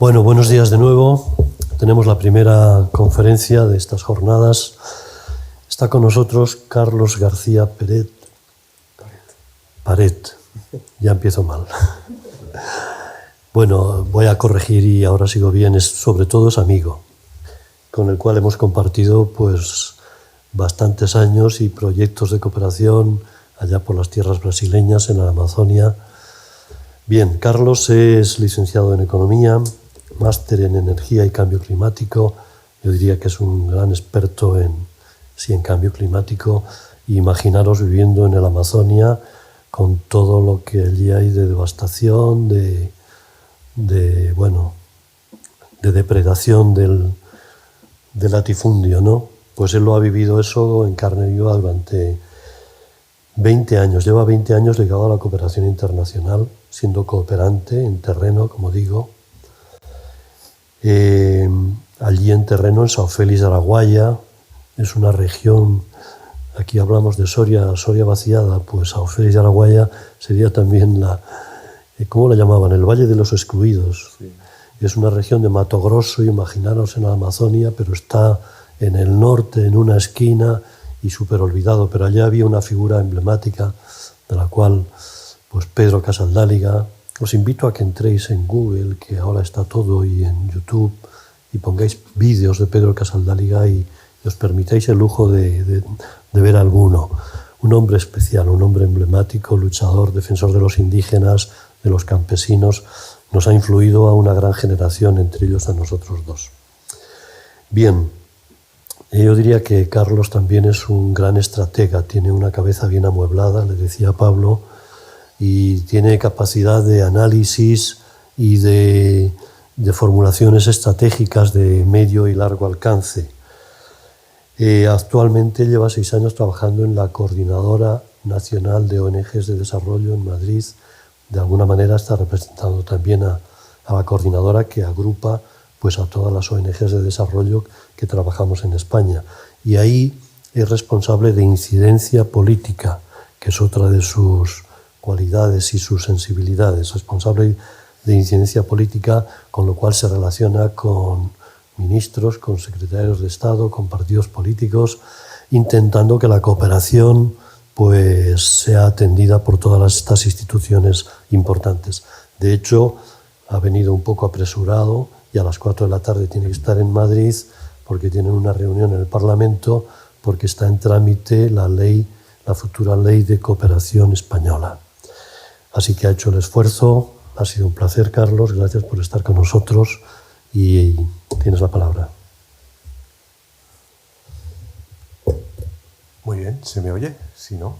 Bueno, buenos días de nuevo. Tenemos la primera conferencia de estas jornadas. Está con nosotros Carlos García Paret. Ya empiezo mal. Bueno, voy a corregir y ahora sigo bien. Sobre todo es amigo, con el cual hemos compartido pues bastantes años y proyectos de cooperación allá por las tierras brasileñas, en la Amazonia. Bien, Carlos es licenciado en Economía, máster en Energía y Cambio Climático. Yo diría que es un gran experto en cambio climático. Imaginaros viviendo en la Amazonia con todo lo que allí hay de devastación, de depredación del latifundio, ¿no? Pues él lo ha vivido eso en carne viva durante 20 años. Lleva 20 años ligado a la cooperación internacional, siendo cooperante en terreno, como digo. Allí en terreno, en São Félix de Araguaia, es una región, aquí hablamos de Soria vaciada, pues São Félix de Araguaia sería también ¿cómo la llamaban? El Valle de los Excluidos. Sí. Es una región de Mato Grosso, imaginaros en la Amazonia, pero está en el norte, en una esquina, y súper olvidado. Pero allá había una figura emblemática de la cual, pues Pedro Casaldáliga. Os invito a que entréis en Google, que ahora está todo, y en YouTube, y pongáis vídeos de Pedro Casaldáliga y os permitáis el lujo de ver alguno. Un hombre especial, un hombre emblemático, luchador, defensor de los indígenas, de los campesinos. Nos ha influido a una gran generación, entre ellos a nosotros dos. Bien, yo diría que Carlos también es un gran estratega, tiene una cabeza bien amueblada, le decía Pablo, y tiene capacidad de análisis y de formulaciones estratégicas de medio y largo alcance. Actualmente lleva 6 años trabajando en la Coordinadora Nacional de ONGs de Desarrollo en Madrid. De alguna manera está representando también a la coordinadora que agrupa pues, a todas las ONGs de desarrollo que trabajamos en España. Y ahí es responsable de incidencia política, que es otra de sus cualidades y sus sensibilidades. Responsable de incidencia política, con lo cual se relaciona con ministros, con secretarios de Estado, con partidos políticos, intentando que la cooperación pues sea atendida por todas estas instituciones importantes. De hecho, ha venido un poco apresurado y a las 4 de la tarde tiene que estar en Madrid porque tienen una reunión en el Parlamento, porque está en trámite la futura ley de cooperación española. Así que ha hecho el esfuerzo. Ha sido un placer, Carlos. Gracias por estar con nosotros y tienes la palabra. Muy bien, ¿se me oye? Si no,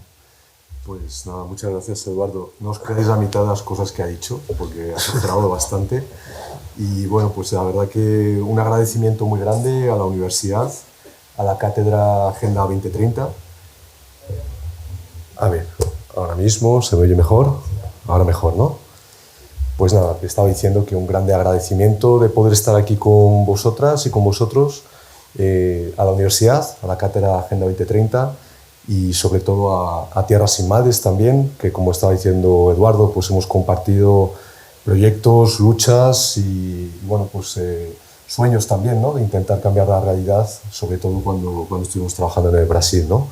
pues nada, muchas gracias, Eduardo. No os quedéis a mitad de las cosas que ha dicho, porque has entrado bastante. Y bueno, pues la verdad que un agradecimiento muy grande a la universidad, a la Cátedra Agenda 2030. A ver, ahora mismo se me oye mejor. Ahora mejor, ¿no? Pues nada, te estaba diciendo que un grande agradecimiento de poder estar aquí con vosotras y con vosotros, a la universidad, a la Cátedra Agenda 2030 y sobre todo a Tierras Sin Madres también, que como estaba diciendo Eduardo, pues hemos compartido proyectos, luchas y bueno, pues sueños también, ¿no? De intentar cambiar la realidad, sobre todo cuando estuvimos trabajando en el Brasil, ¿no?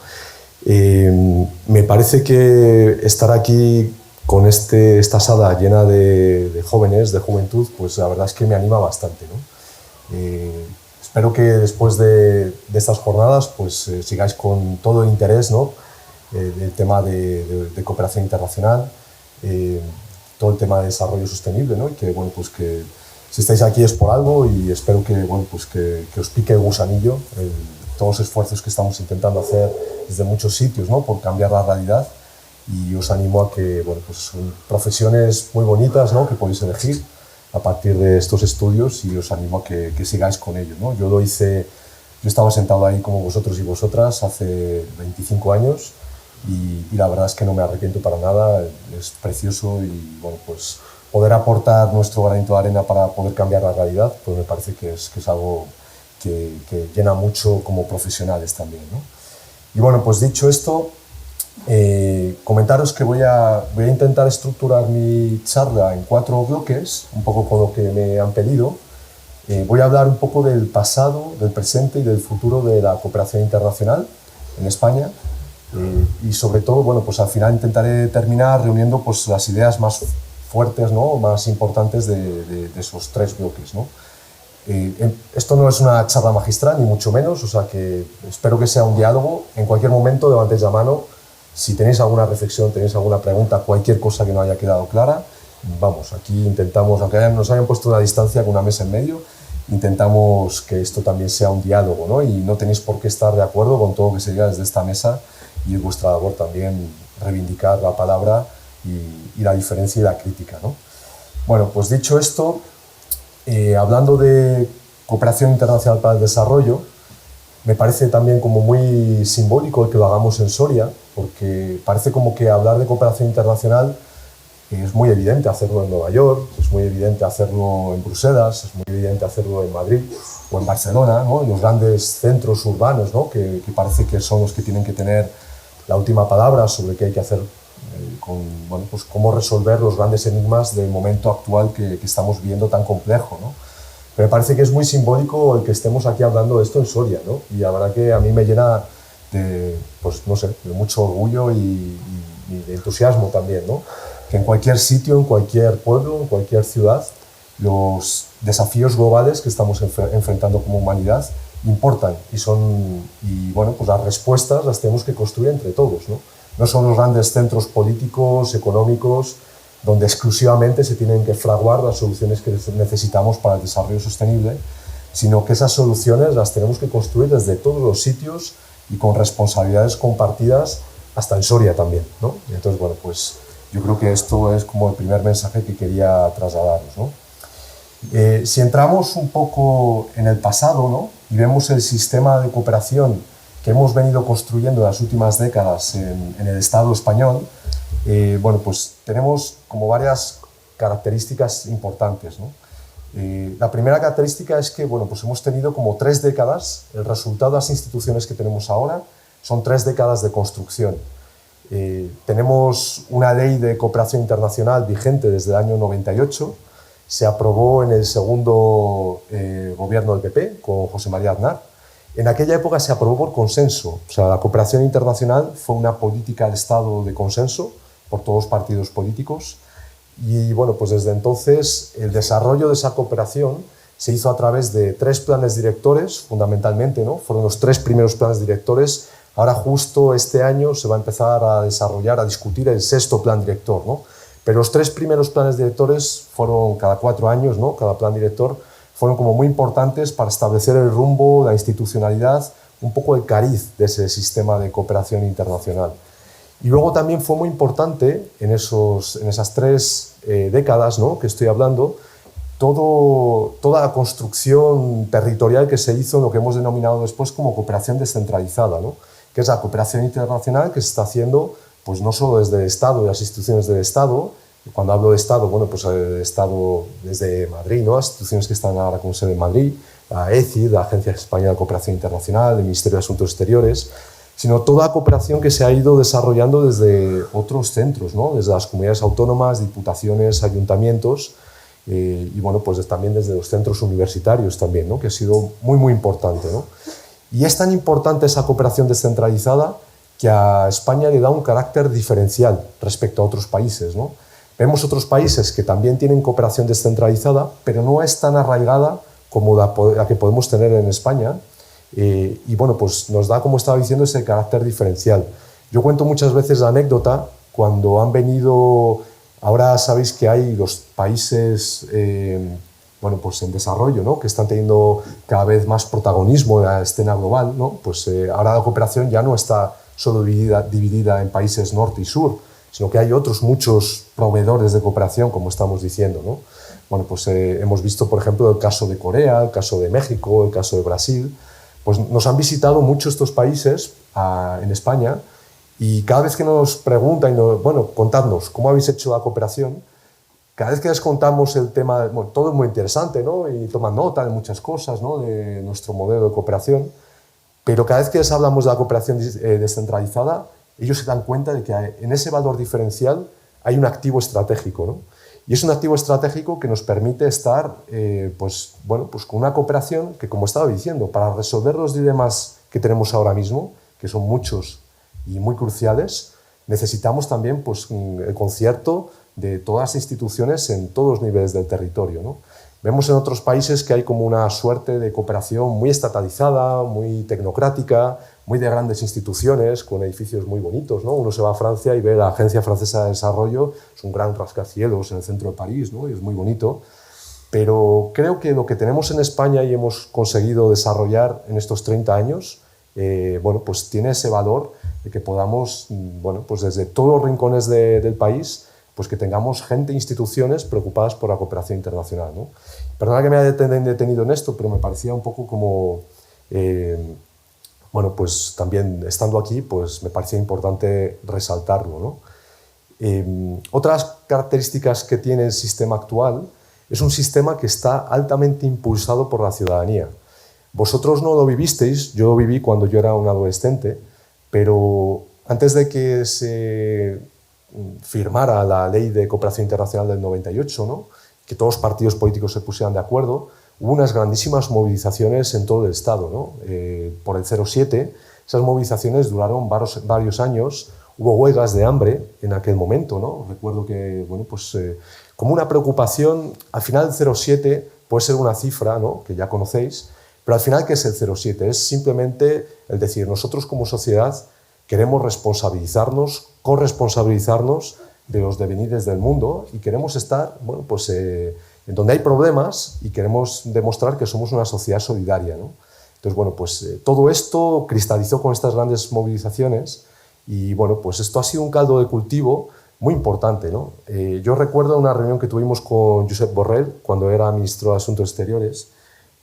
Me parece que estar aquí con esta sala llena de jóvenes, de juventud, pues la verdad es que me anima bastante, ¿no? Espero que después de estas jornadas pues sigáis con todo el interés, ¿no? Del tema de cooperación internacional, todo el tema de desarrollo sostenible, ¿no? Y que, bueno, pues que si estáis aquí es por algo y espero que, bueno, pues que os pique el gusanillo, todos los esfuerzos que estamos intentando hacer desde muchos sitios, ¿no? Por cambiar la realidad. Y os animo a que, bueno, pues son profesiones muy bonitas, ¿no? Que podéis elegir a partir de estos estudios y os animo a que sigáis con ello, ¿no? Yo estaba sentado ahí como vosotros y vosotras hace 25 años y la verdad es que no me arrepiento para nada, es precioso y bueno, pues poder aportar nuestro granito de arena para poder cambiar la realidad, pues me parece que es algo que llena mucho como profesionales también, ¿no? Y bueno, pues dicho esto, Comentaros que voy a intentar estructurar mi charla en 4 bloques, un poco con lo que me han pedido. Voy a hablar un poco del pasado, del presente y del futuro de la cooperación internacional en España. Y sobre todo, bueno, pues al final intentaré terminar reuniendo pues, las ideas más fuertes, ¿no? Más importantes de esos 3 bloques, ¿no? Esto no es una charla magistral, ni mucho menos, o sea que espero que sea un diálogo. En cualquier momento levantéis la mano si tenéis alguna reflexión, tenéis alguna pregunta, cualquier cosa que no haya quedado clara. Vamos, aquí intentamos, aunque nos hayan puesto una distancia con una mesa en medio, intentamos que esto también sea un diálogo, ¿no? Y no tenéis por qué estar de acuerdo con todo lo que se diga desde esta mesa, y es vuestra labor también reivindicar la palabra y la diferencia y la crítica, ¿no? Bueno, pues dicho esto, hablando de cooperación internacional para el desarrollo, me parece también como muy simbólico el que lo hagamos en Soria, porque parece como que hablar de cooperación internacional es muy evidente hacerlo en Nueva York, es muy evidente hacerlo en Bruselas, es muy evidente hacerlo en Madrid o en Barcelona, ¿no? En los grandes centros urbanos, ¿no? que parece que son los que tienen que tener la última palabra sobre qué hay que hacer, bueno, pues cómo resolver los grandes enigmas del momento actual que estamos viviendo tan complejo, ¿no? Pero me parece que es muy simbólico el que estemos aquí hablando de esto en Soria, ¿no? Y la verdad que a mí me llena de, pues, no sé, de mucho orgullo y de entusiasmo también, ¿no? Que en cualquier sitio, en cualquier pueblo, en cualquier ciudad, los desafíos globales que estamos enfrentando como humanidad importan y bueno, pues las respuestas las tenemos que construir entre todos, ¿no? No son los grandes centros políticos, económicos, donde exclusivamente se tienen que fraguar las soluciones que necesitamos para el desarrollo sostenible, sino que esas soluciones las tenemos que construir desde todos los sitios y con responsabilidades compartidas, hasta en Soria también, ¿no? Y entonces, bueno, pues yo creo que esto es como el primer mensaje que quería trasladaros, ¿no? Si entramos un poco en el pasado, ¿no? Y vemos el sistema de cooperación que hemos venido construyendo en las últimas décadas en el Estado español, bueno, pues tenemos como varias características importantes, ¿no? La primera característica es que, bueno, pues hemos tenido como 3 décadas, el resultado de las instituciones que tenemos ahora son 3 décadas de construcción. Tenemos una ley de cooperación internacional vigente desde el año 98, se aprobó en el segundo gobierno del PP con José María Aznar. En aquella época se aprobó por consenso, o sea, la cooperación internacional fue una política de Estado de consenso por todos los partidos políticos, y bueno, pues desde entonces el desarrollo de esa cooperación se hizo a través de 3 planes directores, fundamentalmente, ¿no? Fueron los 3 primeros planes directores. Ahora justo este año se va a empezar a desarrollar, a discutir el 6º plan director, ¿no? Pero los 3 primeros planes directores fueron cada 4 años, ¿no? Cada plan director fueron como muy importantes para establecer el rumbo, la institucionalidad, un poco el cariz de ese sistema de cooperación internacional. Y luego también fue muy importante en esas 3 décadas, ¿no? Que estoy hablando, toda la construcción territorial que se hizo en lo que hemos denominado después como cooperación descentralizada, ¿no? Que es la cooperación internacional que se está haciendo pues no solo desde el Estado y las instituciones del Estado. Cuando hablo de Estado, bueno, pues el Estado desde Madrid, ¿no? Las instituciones que están ahora con sede en Madrid, la ECI, la Agencia Española de Cooperación Internacional, el Ministerio de Asuntos Exteriores, sino toda la cooperación que se ha ido desarrollando desde otros centros, ¿no? Desde las comunidades autónomas, diputaciones, ayuntamientos, y bueno, pues también desde los centros universitarios también, ¿no? Que ha sido muy, muy importante, ¿no? Y es tan importante esa cooperación descentralizada que a España le da un carácter diferencial respecto a otros países, ¿no? Vemos otros países que también tienen cooperación descentralizada, pero no es tan arraigada como la que podemos tener en España, y bueno, pues nos da, como estaba diciendo, ese carácter diferencial. Yo cuento muchas veces la anécdota cuando han venido, ahora sabéis que hay los países bueno, pues en desarrollo, ¿no? Que están teniendo cada vez más protagonismo en la escena global, ¿no? Pues ahora la cooperación ya no está solo dividida en países norte y sur, sino que hay otros muchos proveedores de cooperación, como estamos diciendo, ¿no? Bueno, pues hemos visto, por ejemplo, el caso de Corea, el caso de México, el caso de Brasil. Pues nos han visitado mucho estos países en España, y cada vez que nos preguntan, bueno, contadnos, ¿cómo habéis hecho la cooperación? Cada vez que les contamos el tema, bueno, todo es muy interesante, ¿no? Y toman nota de muchas cosas, ¿no? De nuestro modelo de cooperación, pero cada vez que les hablamos de la cooperación descentralizada, ellos se dan cuenta de que en ese valor diferencial hay un activo estratégico, ¿no? Y es un activo estratégico que nos permite estar pues con una cooperación que, como estaba diciendo, para resolver los dilemas que tenemos ahora mismo, que son muchos y muy cruciales, necesitamos también pues, el concierto de todas las instituciones en todos los niveles del territorio, ¿no? Vemos en otros países que hay como una suerte de cooperación muy estatalizada, muy tecnocrática, muy de grandes instituciones, con edificios muy bonitos, ¿no? Uno se va a Francia y ve la Agencia Francesa de Desarrollo, es un gran rascacielos en el centro de París, ¿no? Y es muy bonito. Pero creo que lo que tenemos en España y hemos conseguido desarrollar en estos 30 años, pues tiene ese valor de que podamos, pues desde todos los rincones del país, pues que tengamos gente e instituciones preocupadas por la cooperación internacional, ¿no? Perdona que me haya detenido en esto, pero me parecía un poco como, pues también estando aquí, pues me parecía importante resaltarlo, ¿no? Otras características que tiene el sistema actual es un sistema que está altamente impulsado por la ciudadanía. Vosotros no lo vivisteis, yo lo viví cuando yo era un adolescente, pero antes de que se firmara la Ley de Cooperación Internacional del 98, ¿no? Que todos los partidos políticos se pusieran de acuerdo, hubo unas grandísimas movilizaciones en todo el Estado, ¿no? Por el 07, esas movilizaciones duraron varios años, hubo huelgas de hambre en aquel momento, ¿no? Recuerdo que, como una preocupación, al final el 07 puede ser una cifra, ¿no? Que ya conocéis, pero al final, ¿qué es el 07? Es simplemente el decir, nosotros como sociedad queremos responsabilizarnos, corresponsabilizarnos de los devenires del mundo y queremos estar en donde hay problemas y queremos demostrar que somos una sociedad solidaria, ¿no? Entonces, todo esto cristalizó con estas grandes movilizaciones y esto ha sido un caldo de cultivo muy importante, ¿no? Yo recuerdo una reunión que tuvimos con Josep Borrell cuando era ministro de Asuntos Exteriores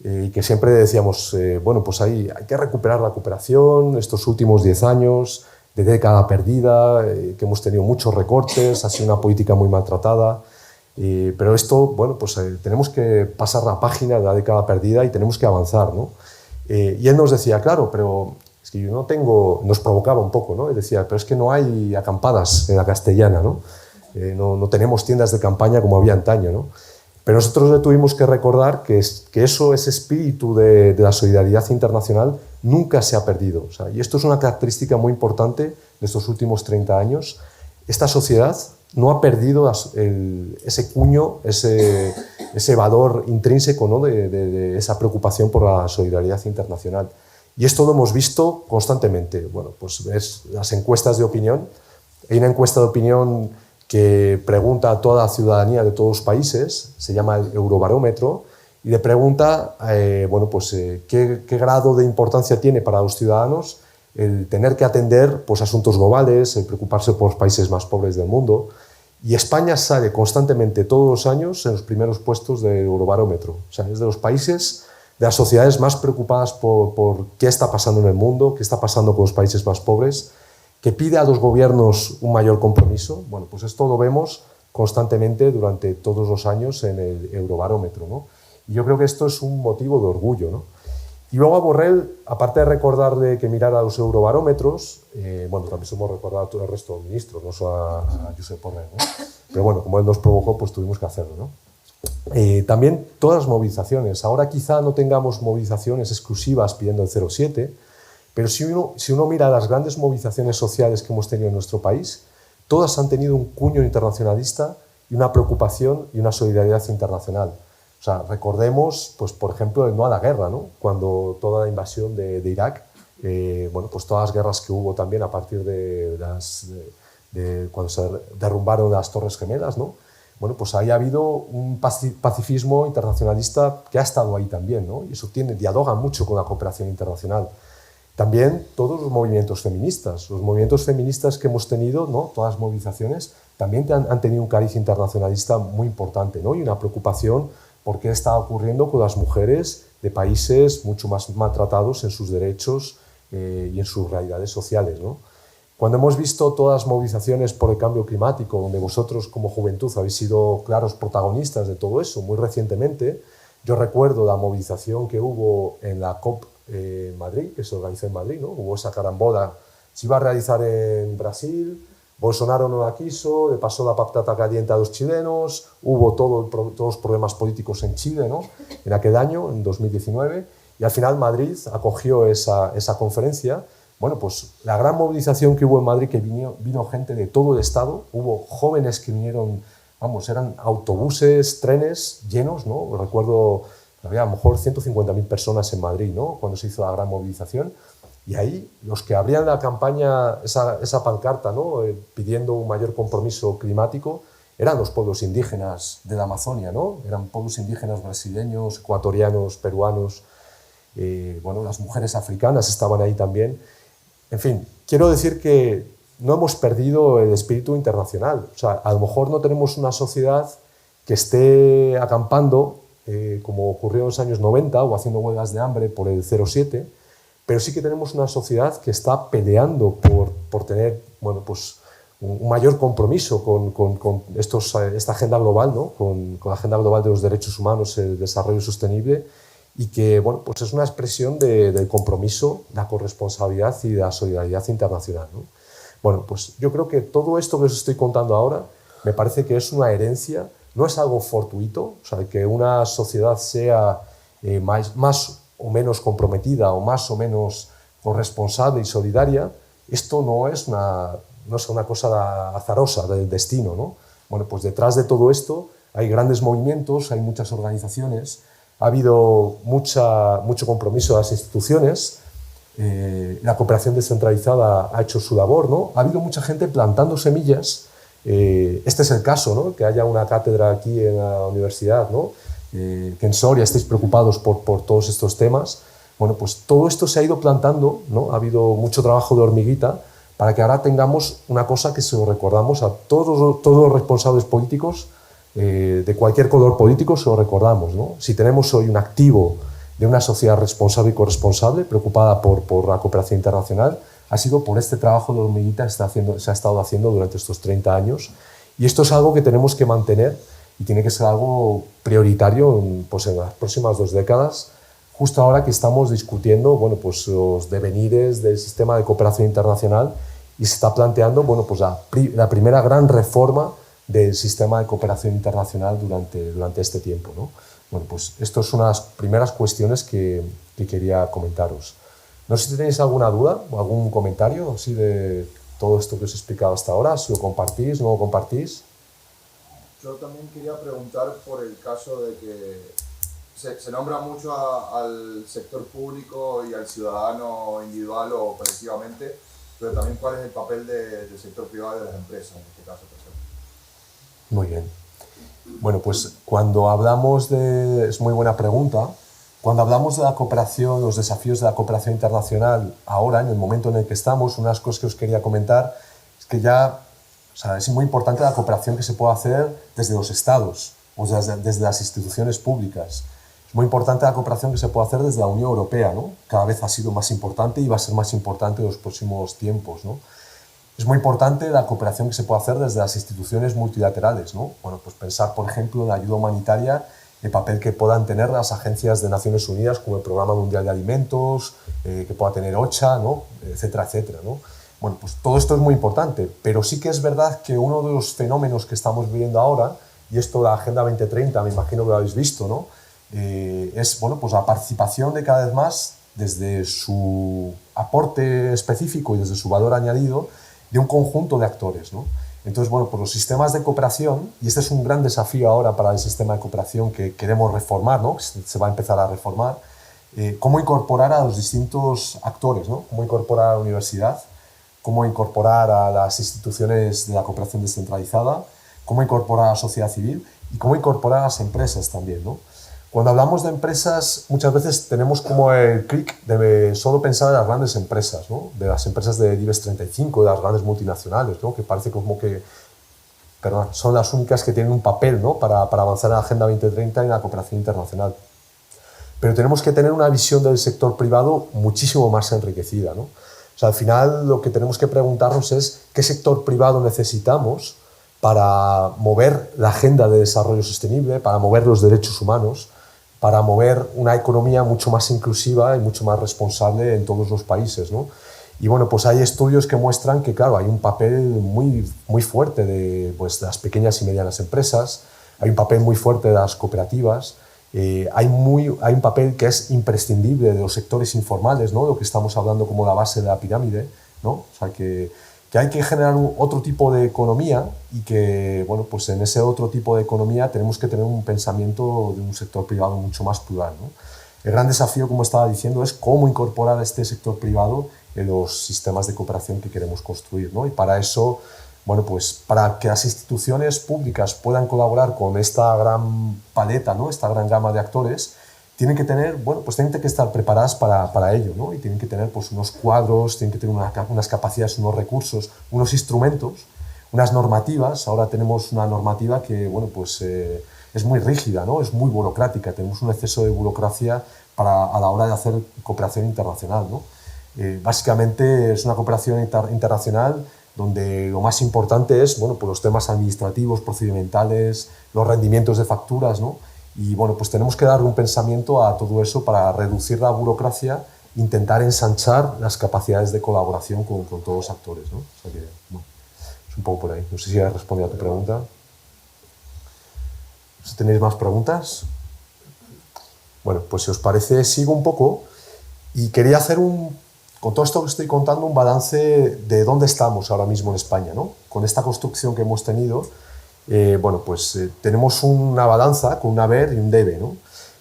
y que siempre decíamos, hay que recuperar la cooperación, estos últimos 10 años de década perdida, que hemos tenido muchos recortes, ha sido una política muy maltratada, pero esto, tenemos que pasar la página de la década perdida y tenemos que avanzar, ¿no? Y él nos decía, claro, pero es que yo no tengo, nos provocaba un poco, ¿no? Él decía, pero es que no hay acampadas en la Castellana, ¿no? No tenemos tiendas de campaña como había antaño, ¿no? Pero nosotros le tuvimos que recordar que ese espíritu de la solidaridad internacional nunca se ha perdido. O sea, y esto es una característica muy importante de estos últimos 30 años. Esta sociedad no ha perdido ese cuño, ese valor intrínseco, ¿no? de esa preocupación por la solidaridad internacional. Y esto lo hemos visto constantemente. Ves las encuestas de opinión. Hay una encuesta de opinión que pregunta a toda la ciudadanía de todos los países, se llama el Eurobarómetro, y le pregunta qué grado de importancia tiene para los ciudadanos el tener que atender asuntos globales, el preocuparse por los países más pobres del mundo. Y España sale constantemente todos los años en los primeros puestos del Eurobarómetro. O sea, es de los países, de las sociedades más preocupadas por qué está pasando en el mundo, qué está pasando con los países más pobres, que pide a los gobiernos un mayor compromiso. Esto lo vemos constantemente durante todos los años en el Eurobarómetro, ¿no? Y yo creo que esto es un motivo de orgullo, ¿no? Y luego a Borrell, aparte de recordarle que mirara los eurobarómetros, también hemos recordado a todo el resto de ministros, no solo a Josep Borrell, ¿no? Pero como él nos provocó, pues tuvimos que hacerlo, ¿no? También todas las movilizaciones. Ahora quizá no tengamos movilizaciones exclusivas pidiendo el 07, pero si uno mira las grandes movilizaciones sociales que hemos tenido en nuestro país, todas han tenido un cuño internacionalista y una preocupación y una solidaridad internacional. O sea, recordemos, por ejemplo, el no a la guerra, ¿no? Cuando toda la invasión de Irak, todas las guerras que hubo también a partir de cuando se derrumbaron las Torres Gemelas, ¿no? Ahí ha habido un pacifismo internacionalista que ha estado ahí también, ¿no? Y eso dialoga mucho con la cooperación internacional. También todos los movimientos feministas que hemos tenido, ¿no? Todas las movilizaciones, también han tenido un cariz internacionalista muy importante, ¿no? Y una preocupación por qué está ocurriendo con las mujeres de países mucho más maltratados en sus derechos y en sus realidades sociales, ¿no? Cuando hemos visto todas las movilizaciones por el cambio climático, donde vosotros como juventud habéis sido claros protagonistas de todo eso, muy recientemente, yo recuerdo la movilización que hubo en la COP Madrid, que se organizó en Madrid, ¿no? Hubo esa carambola se iba a realizar en Brasil, Bolsonaro no la quiso, le pasó la patata caliente a los chilenos, hubo todos los problemas políticos en Chile, ¿no? En aquel año, en 2019, y al final Madrid acogió esa conferencia. Bueno, pues la gran movilización que hubo en Madrid, que vino gente de todo el estado, hubo jóvenes que vinieron, vamos, eran autobuses, trenes llenos, ¿no? Recuerdo, había a lo mejor 150.000 personas en Madrid, ¿no? Cuando se hizo la gran movilización. Y ahí los que abrían la campaña, esa pancarta, ¿no? Pidiendo un mayor compromiso climático, eran los pueblos indígenas de la Amazonia, ¿no? Eran pueblos indígenas brasileños, ecuatorianos, peruanos, bueno, las mujeres africanas estaban ahí también. En fin, quiero decir que no hemos perdido el espíritu internacional. O sea, a lo mejor no tenemos una sociedad que esté acampando, como ocurrió en los años 90, o haciendo huelgas de hambre por el 07, pero sí que tenemos una sociedad que está peleando por tener, bueno, pues, un mayor compromiso con esta agenda global, ¿no? con la agenda global de los derechos humanos, el desarrollo sostenible, y que, bueno, pues es una expresión del compromiso, la corresponsabilidad y la solidaridad internacional, ¿no? Bueno, pues yo creo que todo esto que os estoy contando ahora me parece que es una herencia, no es algo fortuito, o sea, que una sociedad sea más o menos comprometida o más o menos corresponsable y solidaria. Esto no es una cosa azarosa del destino, ¿no? Bueno, pues detrás de todo esto hay grandes movimientos, hay muchas organizaciones, ha habido mucho compromiso de las instituciones, la cooperación descentralizada ha hecho su labor, ¿no? Ha habido mucha gente plantando semillas. Este es el caso, ¿no? Que haya una cátedra aquí en la universidad, ¿no? Que en Soria estéis preocupados por todos estos temas. Bueno, pues todo esto se ha ido plantando, ¿no? Ha habido mucho trabajo de hormiguita para que ahora tengamos una cosa que se lo recordamos a todos los responsables políticos, de cualquier color político, se lo recordamos, ¿no? Si tenemos hoy un activo de una sociedad responsable y corresponsable, preocupada por la cooperación internacional, ha sido por este trabajo de hormiguita que se ha estado haciendo durante estos 30 años. Y esto es algo que tenemos que mantener y tiene que ser algo prioritario pues en las próximas 2 décadas, justo ahora que estamos discutiendo, bueno, pues los devenires del sistema de cooperación internacional y se está planteando, bueno, pues la primera gran reforma del sistema de cooperación internacional durante este tiempo, ¿no? Bueno, pues estas son las primeras cuestiones que quería comentaros. No sé si tenéis alguna duda o algún comentario así de todo esto que os he explicado hasta ahora, si lo compartís, no lo compartís. Yo también quería preguntar por el caso de que se nombra mucho al sector público y al ciudadano individual o colectivamente, pero también cuál es el papel del sector privado y de las empresas en este caso, por ejemplo. Muy bien. Bueno, pues cuando hablamos es muy buena pregunta. Cuando hablamos de la cooperación, los desafíos de la cooperación internacional, ahora, en el momento en el que estamos, una de las cosas que os quería comentar es que es muy importante la cooperación que se puede hacer desde los estados o desde las instituciones públicas. Es muy importante la cooperación que se puede hacer desde la Unión Europea, ¿no? Cada vez ha sido más importante y va a ser más importante en los próximos tiempos, ¿no? Es muy importante la cooperación que se puede hacer desde las instituciones multilaterales, ¿no? Bueno, pues pensar, por ejemplo, en la ayuda humanitaria, el papel que puedan tener las agencias de Naciones Unidas, como el Programa Mundial de Alimentos, que pueda tener OCHA, ¿no? Etcétera, etcétera, ¿no? Bueno, pues todo esto es muy importante, pero sí que es verdad que uno de los fenómenos que estamos viviendo ahora, y esto la Agenda 2030, me imagino que lo habéis visto, ¿no? Es, bueno, pues la participación de cada vez más, desde su aporte específico y desde su valor añadido, de un conjunto de actores, ¿no? Entonces, bueno, pues los sistemas de cooperación, y este es un gran desafío ahora para el sistema de cooperación que queremos reformar, ¿no? Se va a empezar a reformar, cómo incorporar a los distintos actores, ¿no? Cómo incorporar a la universidad, cómo incorporar a las instituciones de la cooperación descentralizada, cómo incorporar a la sociedad civil y cómo incorporar a las empresas también, ¿no? Cuando hablamos de empresas, muchas veces tenemos como el clic de solo pensar en las grandes empresas, ¿no? De las empresas del IBEX 35, de las grandes multinacionales, ¿no? Que parece como que son las únicas que tienen un papel, ¿no? para avanzar en la Agenda 2030 y en la cooperación internacional. Pero tenemos que tener una visión del sector privado muchísimo más enriquecida, ¿no? O sea, al final lo que tenemos que preguntarnos es qué sector privado necesitamos para mover la agenda de desarrollo sostenible, para mover los derechos humanos, para mover una economía mucho más inclusiva y mucho más responsable en todos los países, ¿no? Y bueno, pues hay estudios que muestran que, claro, hay un papel muy fuerte de pues, las pequeñas y medianas empresas, hay un papel muy fuerte de las cooperativas, hay un papel que es imprescindible de los sectores informales, ¿no? Lo que estamos hablando como la base de la pirámide, ¿no? O sea, que hay que generar otro tipo de economía y que, bueno, pues en ese otro tipo de economía tenemos que tener un pensamiento de un sector privado mucho más plural, ¿no? El gran desafío, como estaba diciendo, es cómo incorporar a este sector privado en los sistemas de cooperación que queremos construir, ¿no? Y para eso, bueno, pues para que las instituciones públicas puedan colaborar con esta gran paleta, ¿no? Esta gran gama de actores, tienen que tener, bueno, pues tienen que estar preparadas para ello, ¿no? Y tienen que tener pues, unos cuadros, tienen que tener unas capacidades, unos recursos, unos instrumentos, unas normativas. Ahora tenemos una normativa que, bueno, pues es muy rígida, ¿no? Es muy burocrática, tenemos un exceso de burocracia a la hora de hacer cooperación internacional, ¿no? Básicamente es una cooperación internacional donde lo más importante es, bueno, pues los temas administrativos, procedimentales, los rendimientos de facturas, ¿no? Y bueno, pues tenemos que darle un pensamiento a todo eso para reducir la burocracia, intentar ensanchar las capacidades de colaboración con todos los actores, ¿no? O sea que, bueno, es un poco por ahí. No sé si he respondido a tu pregunta. Si tenéis más preguntas. Bueno, pues si os parece, sigo un poco y quería hacer con todo esto que estoy contando, un balance de dónde estamos ahora mismo en España, ¿no? Con esta construcción que hemos tenido, bueno, pues tenemos una balanza con un haber y un debe, ¿no?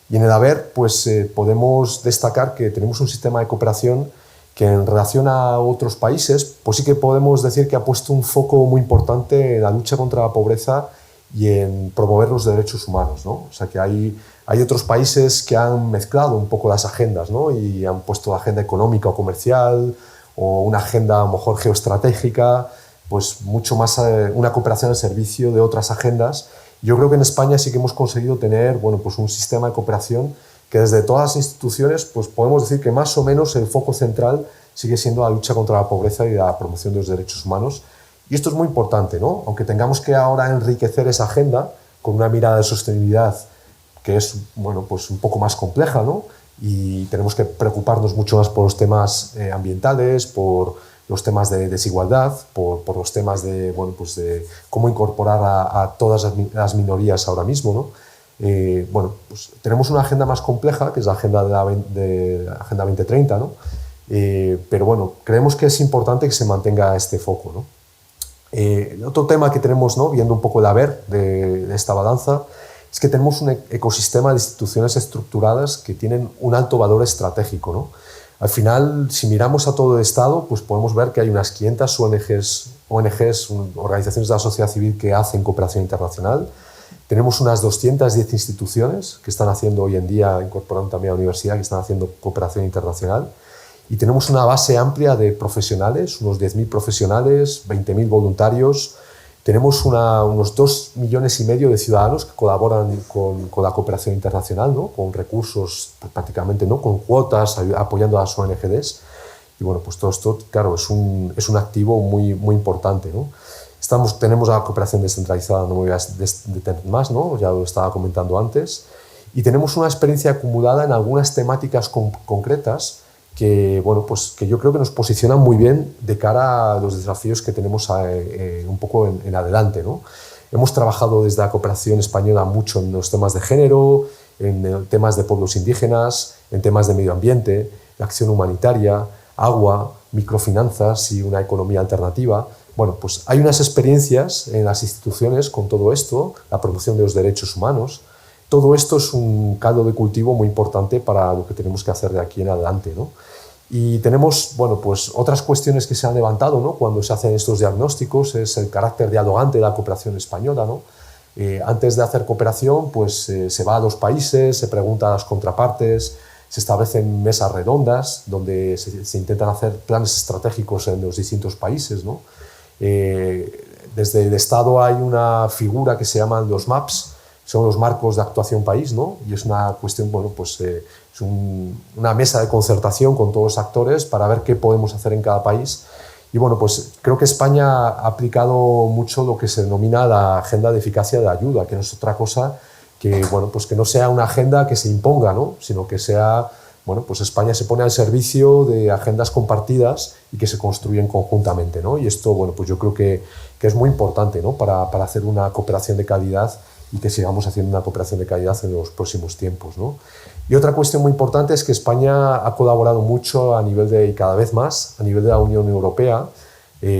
Y en el haber, pues podemos destacar que tenemos un sistema de cooperación que en relación a otros países, pues sí que podemos decir que ha puesto un foco muy importante en la lucha contra la pobreza y en promover los derechos humanos, ¿no? O sea que hay otros países que han mezclado un poco las agendas, ¿no? Y han puesto la agenda económica o comercial o una agenda a lo mejor geoestratégica, pues mucho más una cooperación al servicio de otras agendas. Yo creo que en España sí que hemos conseguido tener, bueno, pues un sistema de cooperación que desde todas las instituciones pues podemos decir que más o menos el foco central sigue siendo la lucha contra la pobreza y la promoción de los derechos humanos. Y esto es muy importante, ¿no? Aunque tengamos que ahora enriquecer esa agenda con una mirada de sostenibilidad que es, bueno, pues un poco más compleja, ¿no? Y tenemos que preocuparnos mucho más por los temas ambientales, por los temas de desigualdad, por los temas de, bueno, pues de cómo incorporar a todas las minorías ahora mismo, ¿no? Bueno, pues tenemos una agenda más compleja, que es la agenda de la Agenda 2030, ¿no? Pero bueno, creemos que es importante que se mantenga este foco, ¿no? Otro tema que tenemos, ¿no? Viendo un poco el haber de esta balanza, es que tenemos un ecosistema de instituciones estructuradas que tienen un alto valor estratégico, ¿no? Al final, si miramos a todo el Estado, pues podemos ver que hay unas 500 ONGs, organizaciones de la sociedad civil que hacen cooperación internacional. Tenemos unas 210 instituciones que están haciendo hoy en día, incorporando también a la universidad, que están haciendo cooperación internacional. Y tenemos una base amplia de profesionales, unos 10.000 profesionales, 20.000 voluntarios. Tenemos unos 2,5 millones de ciudadanos que colaboran con la cooperación internacional, ¿no? Con recursos prácticamente, ¿no? Con cuotas, apoyando a las ONGs. Y bueno, pues todo esto, claro, es un activo muy importante, ¿no? Tenemos la cooperación descentralizada, no me voy a detener más, ¿no? Ya lo estaba comentando antes. Y tenemos una experiencia acumulada en algunas temáticas concretas que, bueno, pues que yo creo que nos posicionan muy bien de cara a los desafíos que tenemos un poco en adelante, ¿no? Hemos trabajado desde la cooperación española mucho en los temas de género, en temas de pueblos indígenas, en temas de medio ambiente, acción humanitaria, agua, microfinanzas y una economía alternativa. Bueno, pues hay unas experiencias en las instituciones con todo esto, la promoción de los derechos humanos. Todo esto es un caldo de cultivo muy importante para lo que tenemos que hacer de aquí en adelante, ¿no? Y tenemos, bueno, pues otras cuestiones que se han levantado, ¿no? Cuando se hacen estos diagnósticos, es el carácter dialogante de la cooperación española, ¿no? Antes de hacer cooperación, pues se va a los países, se pregunta a las contrapartes, se establecen mesas redondas donde se intentan hacer planes estratégicos en los distintos países, ¿no? Desde el Estado hay una figura que se llaman los MAPs, son los marcos de actuación país, ¿no? Y es una cuestión, bueno, pues es una mesa de concertación con todos los actores para ver qué podemos hacer en cada país. Y bueno, pues creo que España ha aplicado mucho lo que se denomina la agenda de eficacia de ayuda, que no es otra cosa que, bueno, pues que no sea una agenda que se imponga, ¿no? Sino que sea, bueno, pues España se pone al servicio de agendas compartidas y que se construyen conjuntamente, ¿no? Y esto, bueno, pues yo creo que es muy importante, ¿no? para hacer una cooperación de calidad y que sigamos haciendo una cooperación de calidad en los próximos tiempos, ¿no? Y otra cuestión muy importante es que España ha colaborado mucho a nivel de, y cada vez más, a nivel de la Unión Europea,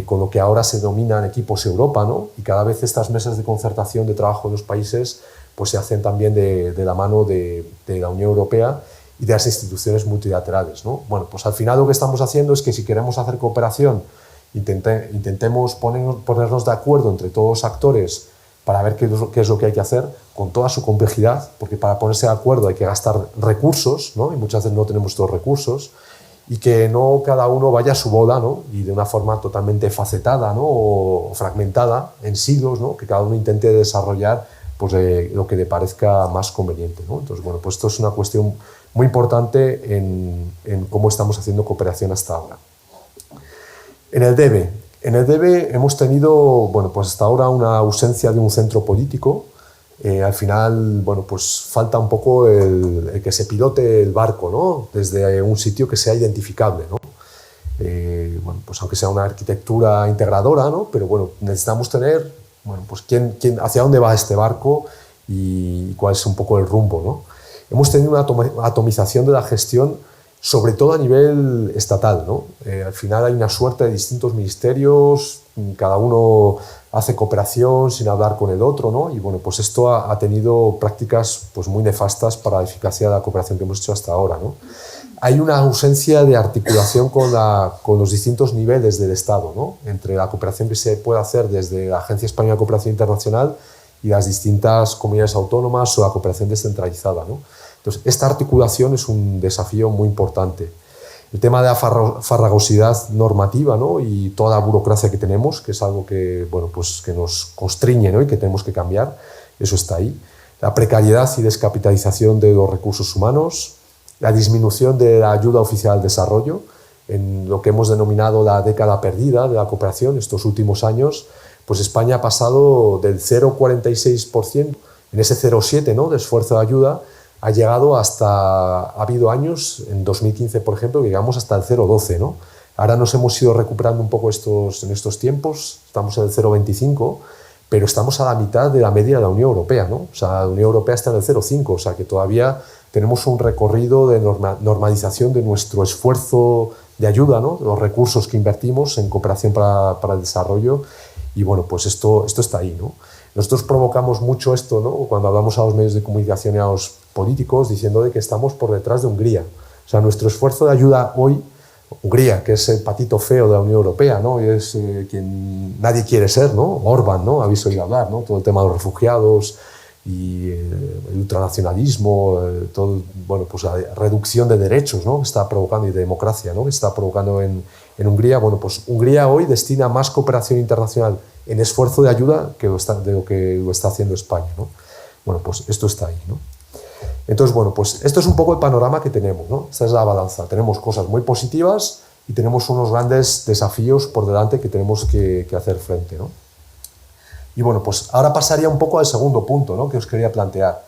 con lo que ahora se denominan equipos Europa, ¿no? Y cada vez estas mesas de concertación de trabajo en los países pues se hacen también de la mano de la Unión Europea y de las instituciones multilaterales, ¿no? Bueno, pues al final lo que estamos haciendo es que si queremos hacer cooperación, intentemos ponernos de acuerdo entre todos los actores para ver qué es lo que hay que hacer con toda su complejidad, porque para ponerse de acuerdo hay que gastar recursos, ¿no? Y muchas veces no tenemos todos los recursos, y que no cada uno vaya a su bola, ¿no? Y de una forma totalmente facetada, ¿no? O fragmentada en siglos, ¿no? Que cada uno intente desarrollar pues, lo que le parezca más conveniente, ¿no? Entonces, bueno, pues esto es una cuestión muy importante en cómo estamos haciendo cooperación hasta ahora. En el DEBE hemos tenido, bueno, pues hasta ahora una ausencia de un centro político. Al final, bueno, pues falta un poco el que se pilote el barco, ¿no? Desde un sitio que sea identificable, ¿no? Bueno, pues aunque sea una arquitectura integradora, ¿no? Pero bueno, necesitamos tener, bueno, pues hacia dónde va este barco y cuál es un poco el rumbo, ¿no? Hemos tenido una atomización de la gestión, sobre todo a nivel estatal, ¿no? Al final hay una suerte de distintos ministerios, cada uno hace cooperación sin hablar con el otro, ¿no? Y bueno, pues esto ha tenido prácticas pues, muy nefastas para la eficacia de la cooperación que hemos hecho hasta ahora, ¿no? Hay una ausencia de articulación con los distintos niveles del Estado, ¿no? Entre la cooperación que se puede hacer desde la Agencia Española de Cooperación Internacional y las distintas comunidades autónomas o la cooperación descentralizada, ¿no? Entonces, esta articulación es un desafío muy importante. El tema de la farragosidad normativa, ¿no? Y toda la burocracia que tenemos, que es algo que, bueno, pues que nos constriñe, ¿no? Y que tenemos que cambiar, eso está ahí. La precariedad y descapitalización de los recursos humanos, la disminución de la ayuda oficial al desarrollo, en lo que hemos denominado la década perdida de la cooperación, estos últimos años, pues España ha pasado del 0,46%, en ese 0,7%, ¿no? De esfuerzo de ayuda, ha llegado hasta, ha habido años, en 2015 por ejemplo, que llegamos hasta el 0,12, ¿no? Ahora nos hemos ido recuperando un poco en estos tiempos, estamos en el 0,25, pero estamos a la mitad de la media de la Unión Europea, ¿no? O sea, la Unión Europea está en el 0,5, o sea que todavía tenemos un recorrido de normalización de nuestro esfuerzo de ayuda, ¿no? Los recursos que invertimos en cooperación para el desarrollo, y bueno, pues esto está ahí, ¿no? Nosotros provocamos mucho esto, ¿no? Cuando hablamos a los medios de comunicación y a los políticos diciendo de que estamos por detrás de Hungría. O sea, nuestro esfuerzo de ayuda hoy, Hungría, que es el patito feo de la Unión Europea, ¿no? Y es quien nadie quiere ser, ¿no? Orbán, ¿no? Habéis oído hablar, ¿no? Todo el tema de los refugiados y el ultranacionalismo, todo, bueno, pues la reducción de derechos, ¿no? Que está provocando, y de democracia, ¿no? Que está provocando en Hungría. Bueno, pues Hungría hoy destina más cooperación internacional en esfuerzo de ayuda de lo que lo está haciendo España, ¿no? Bueno, pues esto está ahí, ¿no? Entonces, bueno, pues esto es un poco el panorama que tenemos, ¿no? Esta es la balanza. Tenemos cosas muy positivas y tenemos unos grandes desafíos por delante que tenemos que hacer frente, ¿no? Y bueno, pues ahora pasaría un poco al segundo punto, ¿no? Que os quería plantear.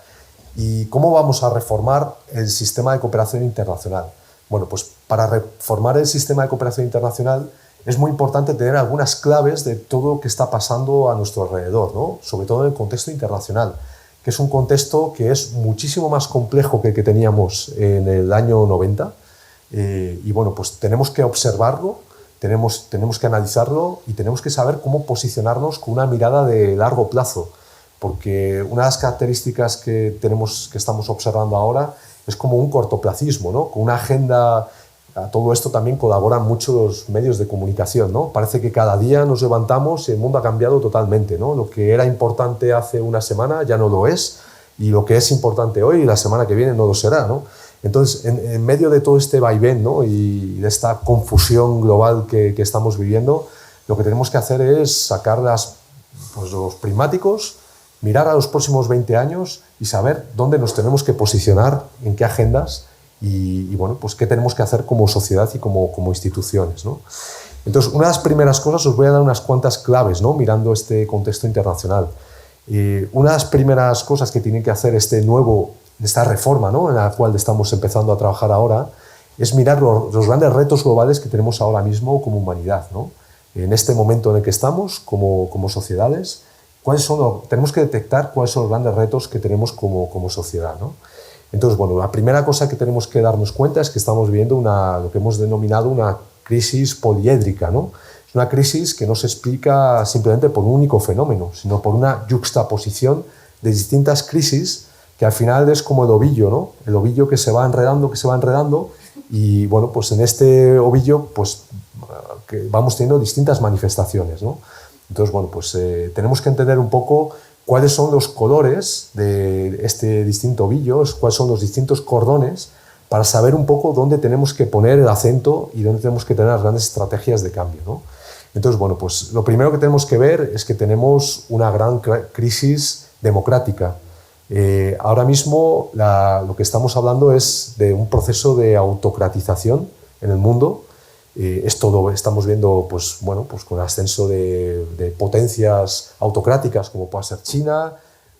¿Y cómo vamos a reformar el sistema de cooperación internacional? Bueno, pues para reformar el sistema de cooperación internacional es muy importante tener algunas claves de todo lo que está pasando a nuestro alrededor, ¿no? Sobre todo en el contexto internacional, que es un contexto que es muchísimo más complejo que el que teníamos en el año 90. Y bueno, pues tenemos que observarlo, tenemos que analizarlo y tenemos que saber cómo posicionarnos con una mirada de largo plazo, porque una de las características que estamos observando ahora es como un cortoplacismo, ¿no? Con una agenda. A todo esto también colaboran mucho los medios de comunicación, ¿no? Parece que cada día nos levantamos y el mundo ha cambiado totalmente, ¿no? Lo que era importante hace una semana ya no lo es, y lo que es importante hoy y la semana que viene no lo será, ¿no? Entonces, en medio de todo este vaivén, ¿no? Y de esta confusión global que estamos viviendo, lo que tenemos que hacer es sacar los prismáticos, mirar a los próximos 20 años y saber dónde nos tenemos que posicionar, en qué agendas, y bueno, pues qué tenemos que hacer como sociedad y como instituciones, ¿no? Entonces, una de las primeras cosas, os voy a dar unas cuantas claves, ¿no? Mirando este contexto internacional. Una de las primeras cosas que tiene que hacer este nuevo esta reforma, ¿no?, en la cual estamos empezando a trabajar ahora, es mirar los grandes retos globales que tenemos ahora mismo como humanidad, ¿no? En este momento en el que estamos, como sociedades, tenemos que detectar cuáles son los grandes retos que tenemos como sociedad, ¿no? Entonces, bueno, la primera cosa que tenemos que darnos cuenta es que estamos viviendo lo que hemos denominado una crisis poliédrica, ¿no? Es una crisis que no se explica simplemente por un único fenómeno, sino por una yuxtaposición de distintas crisis que al final es como el ovillo, ¿no? El ovillo que se va enredando, y bueno, pues en este ovillo pues, que vamos teniendo distintas manifestaciones, ¿no? Entonces, bueno, pues tenemos que entender un poco cuáles son los colores de este distinto ovillo, cuáles son los distintos cordones, para saber un poco dónde tenemos que poner el acento y dónde tenemos que tener las grandes estrategias de cambio, ¿no? Entonces, bueno, pues lo primero que tenemos que ver es que tenemos una gran crisis democrática. Ahora mismo lo que estamos hablando es de un proceso de autocratización en el mundo. Estamos viendo, pues, bueno, pues con el ascenso de potencias autocráticas como puede ser China,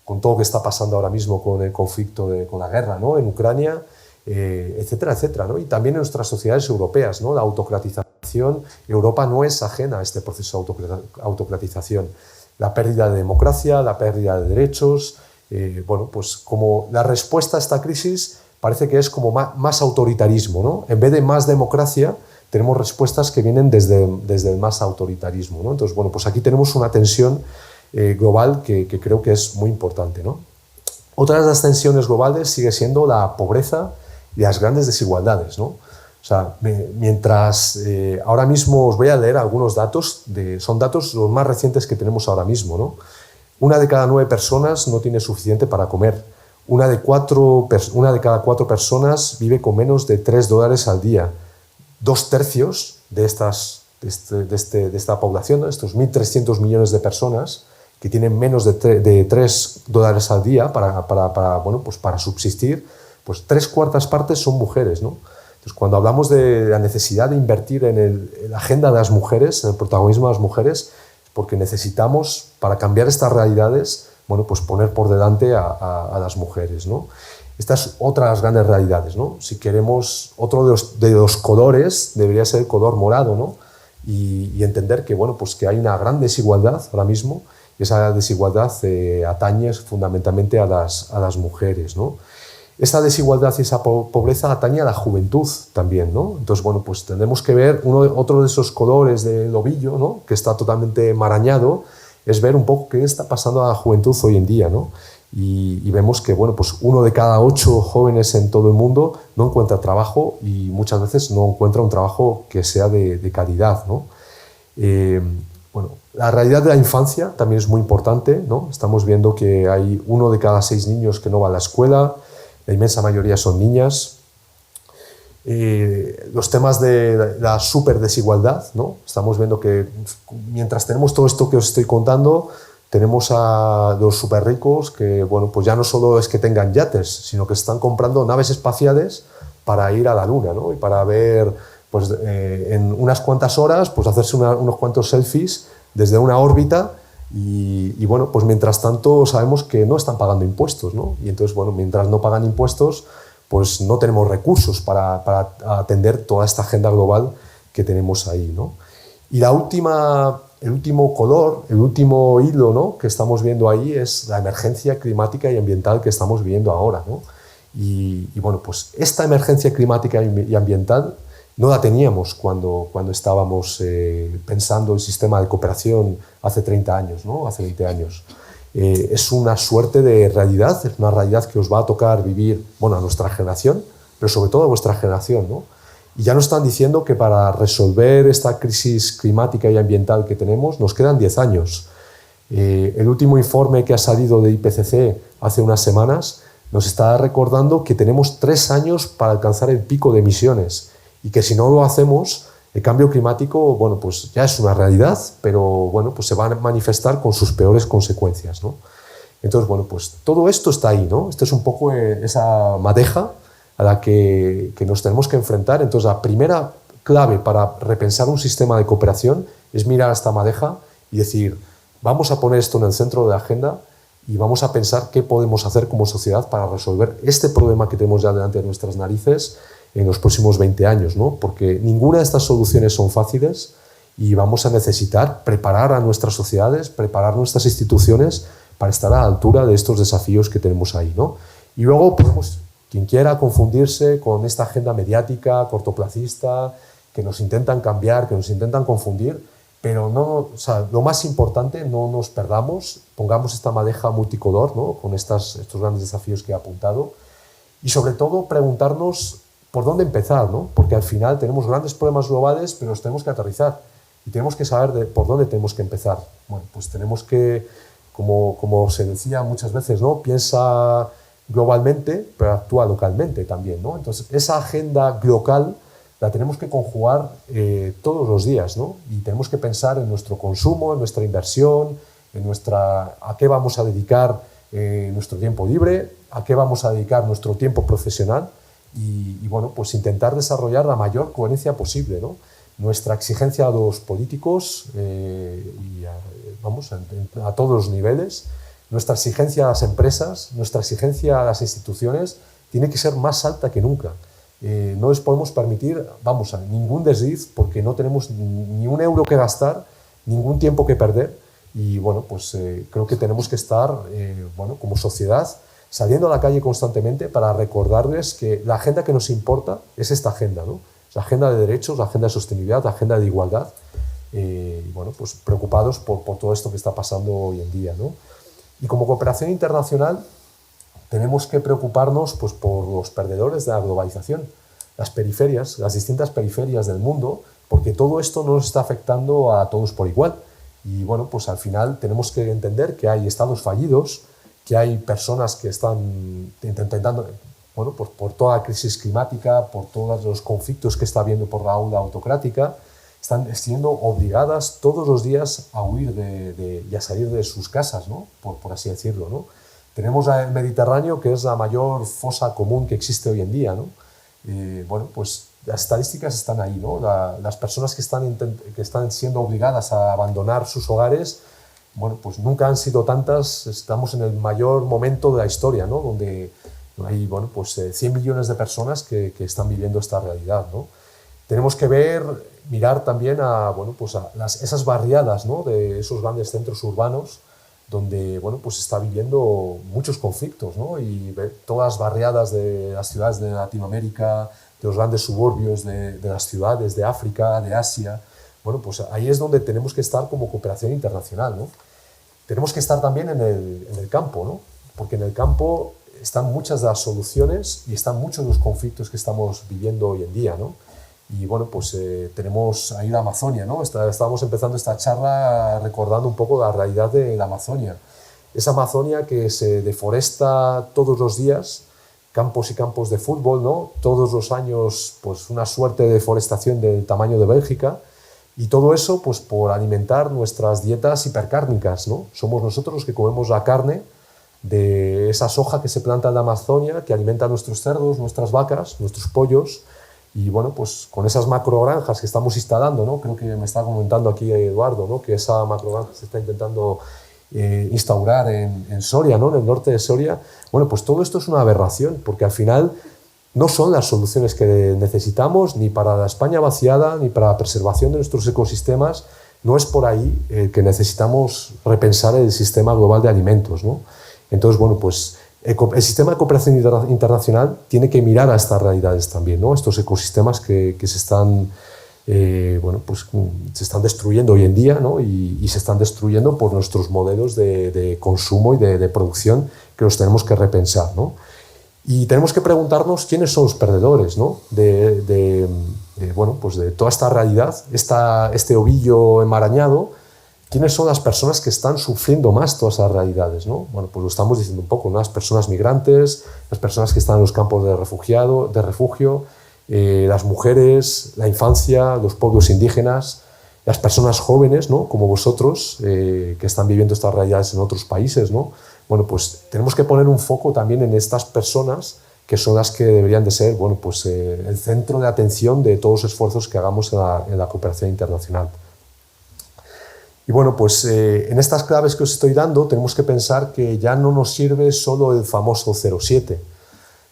con todo lo que está pasando ahora mismo con el conflicto, con la guerra, ¿no?, en Ucrania, etcétera, etcétera, ¿no? Y también en nuestras sociedades europeas, ¿no? La autocratización, Europa no es ajena a este proceso de autocratización. La pérdida de democracia, la pérdida de derechos, bueno, pues como la respuesta a esta crisis parece que es como más autoritarismo, ¿no? En vez de más democracia, tenemos respuestas que vienen desde el más autoritarismo, ¿no? Entonces, bueno, pues aquí tenemos una tensión global que creo que es muy importante, ¿no? Otra de las tensiones globales sigue siendo la pobreza y las grandes desigualdades, ¿no? O sea, mientras ahora mismo os voy a leer algunos datos, son datos los más recientes que tenemos ahora mismo, ¿no? 1 de cada 9 personas no tiene suficiente para comer. 1 de cada 4 personas vive con menos de $3 al día. 2/3 de esta población, ¿no?, estos 1.300 millones de personas que tienen menos de $3 al día bueno, pues para subsistir, pues 3/4 partes son mujeres, ¿no? Entonces, cuando hablamos de la necesidad de invertir en la agenda de las mujeres, en el protagonismo de las mujeres, porque necesitamos, para cambiar estas realidades, bueno, pues poner por delante a las mujeres, ¿no? Esta es otra de las grandes realidades, ¿no? Si queremos, otro de los colores debería ser el color morado, ¿no? Y entender que, bueno, pues que hay una gran desigualdad ahora mismo, y esa desigualdad atañe fundamentalmente a las mujeres, ¿no? Esa desigualdad y esa pobreza atañe a la juventud también, ¿no? Entonces, bueno, pues tendremos que ver otro de esos colores del ovillo, ¿no?, que está totalmente enmarañado, es ver un poco qué está pasando a la juventud hoy en día, ¿no? Y vemos que, bueno, pues 1 de cada 8 jóvenes en todo el mundo no encuentra trabajo, y muchas veces no encuentra un trabajo que sea de calidad, ¿no? Bueno, la realidad de la infancia también es muy importante, ¿no? Estamos viendo que hay 1 de cada 6 niños que no va a la escuela, la inmensa mayoría son niñas. Los temas de la superdesigualdad, ¿no? Estamos viendo que mientras tenemos todo esto que os estoy contando, tenemos a los súper ricos que, bueno, pues ya no solo es que tengan yates, sino que están comprando naves espaciales para ir a la Luna, ¿no? Y para ver, pues en unas cuantas horas, pues hacerse unos cuantos selfies desde una órbita. Y bueno, pues mientras tanto sabemos que no están pagando impuestos, ¿no? Y entonces, bueno, mientras no pagan impuestos, pues no tenemos recursos para atender toda esta agenda global que tenemos ahí, ¿no? Y el último color, el último hilo, ¿no?, que estamos viendo ahí es la emergencia climática y ambiental que estamos viviendo ahora, ¿no? Y bueno, pues esta emergencia climática y ambiental no la teníamos cuando estábamos pensando el sistema de cooperación hace 30 años, ¿no?, hace 20 años. Es una suerte de realidad, es una realidad que os va a tocar vivir, bueno, a nuestra generación, pero sobre todo a vuestra generación, ¿no? Y ya nos están diciendo que para resolver esta crisis climática y ambiental que tenemos nos quedan 10 años. El último informe que ha salido de IPCC hace unas semanas nos está recordando que tenemos 3 años para alcanzar el pico de emisiones, y que si no lo hacemos, el cambio climático, bueno, pues ya es una realidad, pero bueno, pues se va a manifestar con sus peores consecuencias, ¿no? Entonces, bueno, pues todo esto está ahí, ¿no? Esto es un poco esa madeja a la que nos tenemos que enfrentar. Entonces, la primera clave para repensar un sistema de cooperación es mirar a esta madeja y decir, vamos a poner esto en el centro de la agenda, y vamos a pensar qué podemos hacer como sociedad para resolver este problema que tenemos ya delante de nuestras narices en los próximos 20 años, ¿no? Porque ninguna de estas soluciones son fáciles y vamos a necesitar preparar a nuestras sociedades, preparar nuestras instituciones para estar a la altura de estos desafíos que tenemos ahí, ¿no? Y luego podemos, quien quiera confundirse con esta agenda mediática, cortoplacista, que nos intentan cambiar, que nos intentan confundir, pero no, o sea, lo más importante, no nos perdamos, pongamos esta madeja multicolor, ¿no? Con estos grandes desafíos que he apuntado, y sobre todo preguntarnos por dónde empezar, ¿no? Porque al final tenemos grandes problemas globales, pero los tenemos que aterrizar y tenemos que saber por dónde tenemos que empezar. Bueno, pues tenemos que, como se decía muchas veces, ¿no? Piensa globalmente, pero actúa localmente también, ¿no? Entonces, esa agenda local la tenemos que conjugar todos los días, ¿no? Y tenemos que pensar en nuestro consumo, en nuestra inversión, a qué vamos a dedicar nuestro tiempo libre, a qué vamos a dedicar nuestro tiempo profesional y bueno, pues intentar desarrollar la mayor coherencia posible, ¿no? Nuestra exigencia a los políticos a todos los niveles, nuestra exigencia a las empresas, nuestra exigencia a las instituciones tiene que ser más alta que nunca. No les podemos permitir, ningún desliz porque no tenemos ni un euro que gastar, ningún tiempo que perder y bueno, pues creo que tenemos que estar, como sociedad, saliendo a la calle constantemente para recordarles que la agenda que nos importa es esta agenda, ¿no? La agenda de derechos, la agenda de sostenibilidad, la agenda de igualdad, pues preocupados por todo esto que está pasando hoy en día, ¿no? Y como cooperación internacional tenemos que preocuparnos pues, por los perdedores de la globalización, las periferias, las distintas periferias del mundo, porque todo esto no nos está afectando a todos por igual. Y bueno, pues al final tenemos que entender que hay estados fallidos, que hay personas que están intentando, pues por toda la crisis climática, por todos los conflictos que está habiendo por la ola autocrática, están siendo obligadas todos los días a huir y a salir de sus casas, ¿no? Por así decirlo, ¿no? Tenemos el Mediterráneo, que es la mayor fosa común que existe hoy en día, ¿no? Pues las estadísticas están ahí, ¿no? Las personas que están siendo obligadas a abandonar sus hogares, pues nunca han sido tantas. Estamos en el mayor momento de la historia, ¿no? Donde hay 100 millones de personas que están viviendo esta realidad, ¿no? Tenemos que mirar también a esas barriadas, ¿no? De esos grandes centros urbanos donde pues está viviendo muchos conflictos, ¿no? Y todas las barriadas de las ciudades de Latinoamérica, de los grandes suburbios de las ciudades de África, de Asia, pues ahí es donde tenemos que estar como cooperación internacional, ¿no? Tenemos que estar también en el campo, ¿no? Porque en el campo están muchas de las soluciones y están muchos de los conflictos que estamos viviendo hoy en día, ¿no? Y tenemos ahí la Amazonia, ¿no? Estábamos empezando esta charla recordando un poco la realidad de la Amazonia. Esa Amazonia que se deforesta todos los días, campos y campos de fútbol, ¿no? Todos los años, pues una suerte de deforestación del tamaño de Bélgica, y todo eso pues por alimentar nuestras dietas hipercárnicas, ¿no? Somos nosotros los que comemos la carne de esa soja que se planta en la Amazonia, que alimenta a nuestros cerdos, nuestras vacas, nuestros pollos. Y pues con esas macrogranjas que estamos instalando, ¿no? Creo que me está comentando aquí Eduardo, ¿no? Que esa macrogranja se está intentando instaurar en Soria, ¿no? En el norte de Soria. Pues todo esto es una aberración, porque al final no son las soluciones que necesitamos ni para la España vaciada, ni para la preservación de nuestros ecosistemas. No es por ahí que necesitamos repensar el sistema global de alimentos, ¿no? Entonces, el sistema de cooperación internacional tiene que mirar a estas realidades también, ¿no? Estos ecosistemas que se están, se están destruyendo hoy en día, ¿no? Y se están destruyendo por nuestros modelos de consumo y de producción que los tenemos que repensar, ¿no? Y tenemos que preguntarnos quiénes son los perdedores, ¿no? de toda esta realidad, este ovillo enmarañado. ¿Quiénes son las personas que están sufriendo más todas esas realidades, ¿no? Pues lo estamos diciendo un poco, ¿no? Las personas migrantes, las personas que están en los campos de refugio, las mujeres, la infancia, los pueblos indígenas, las personas jóvenes, ¿no? Como vosotros, que están viviendo estas realidades en otros países, ¿no? Pues tenemos que poner un foco también en estas personas que son las que deberían de ser, el centro de atención de todos los esfuerzos que hagamos en la cooperación internacional. Y bueno, pues en estas claves que os estoy dando tenemos que pensar que ya no nos sirve solo el famoso 0,7,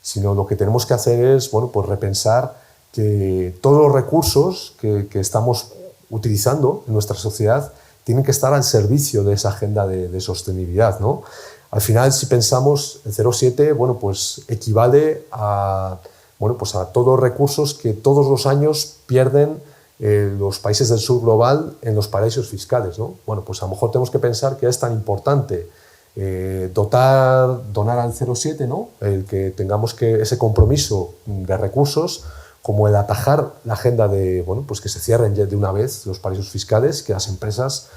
sino lo que tenemos que hacer es, bueno, pues repensar que todos los recursos que estamos utilizando en nuestra sociedad tienen que estar al servicio de esa agenda de sostenibilidad, ¿no? Al final, si pensamos, el 0,7, bueno, pues equivale a, bueno, pues a todos los recursos que todos los años pierden los países del sur global en los paraísos fiscales, ¿no? Bueno, pues a lo mejor tenemos que pensar que es tan importante donar al 0,7, ¿no? El que tengamos ese compromiso de recursos, como el atajar la agenda de, bueno, pues que se cierren ya de una vez los paraísos fiscales, que las empresas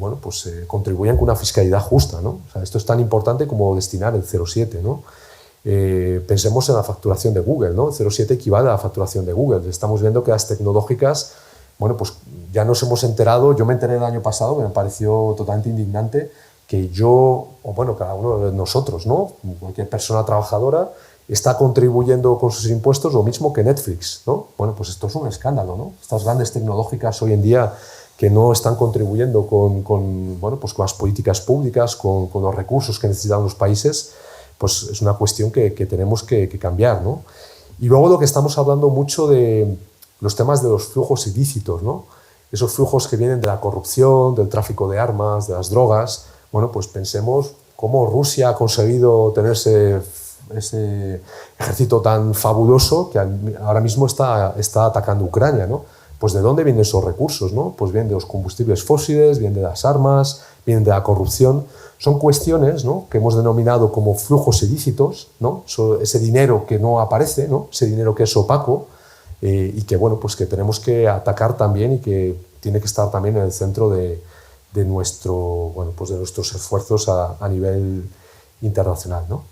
bueno, pues, contribuyan con una fiscalidad justa, ¿no? O sea, esto es tan importante como destinar el 0,7, ¿no? Pensemos en la facturación de Google, ¿no? El 0,7 equivale a la facturación de Google. Estamos viendo que las tecnológicas, bueno, pues ya nos hemos enterado, yo me enteré el año pasado, me pareció totalmente indignante que yo, o bueno, cada uno de nosotros, ¿no? Cualquier persona trabajadora está contribuyendo con sus impuestos lo mismo que Netflix, ¿no? Bueno, pues esto es un escándalo, ¿no? Estas grandes tecnológicas hoy en día que no están contribuyendo bueno, pues con las políticas públicas, con los recursos que necesitan los países, pues es una cuestión que tenemos que cambiar, ¿no? Y luego lo que estamos hablando mucho de los temas de los flujos ilícitos, ¿no? Esos flujos que vienen de la corrupción, del tráfico de armas, de las drogas. Bueno, pues pensemos cómo Rusia ha conseguido tener ese ejército tan fabuloso que ahora mismo está atacando Ucrania, ¿no? Pues ¿de dónde vienen esos recursos, no? Pues vienen de los combustibles fósiles, vienen de las armas, vienen de la corrupción. Son cuestiones, ¿no?, que hemos denominado como flujos ilícitos, ¿no? Ese dinero que no aparece, ¿no?, ese dinero que es opaco y que, bueno, pues que tenemos que atacar también y que tiene que estar también en el centro de nuestros esfuerzos a nivel internacional, ¿no?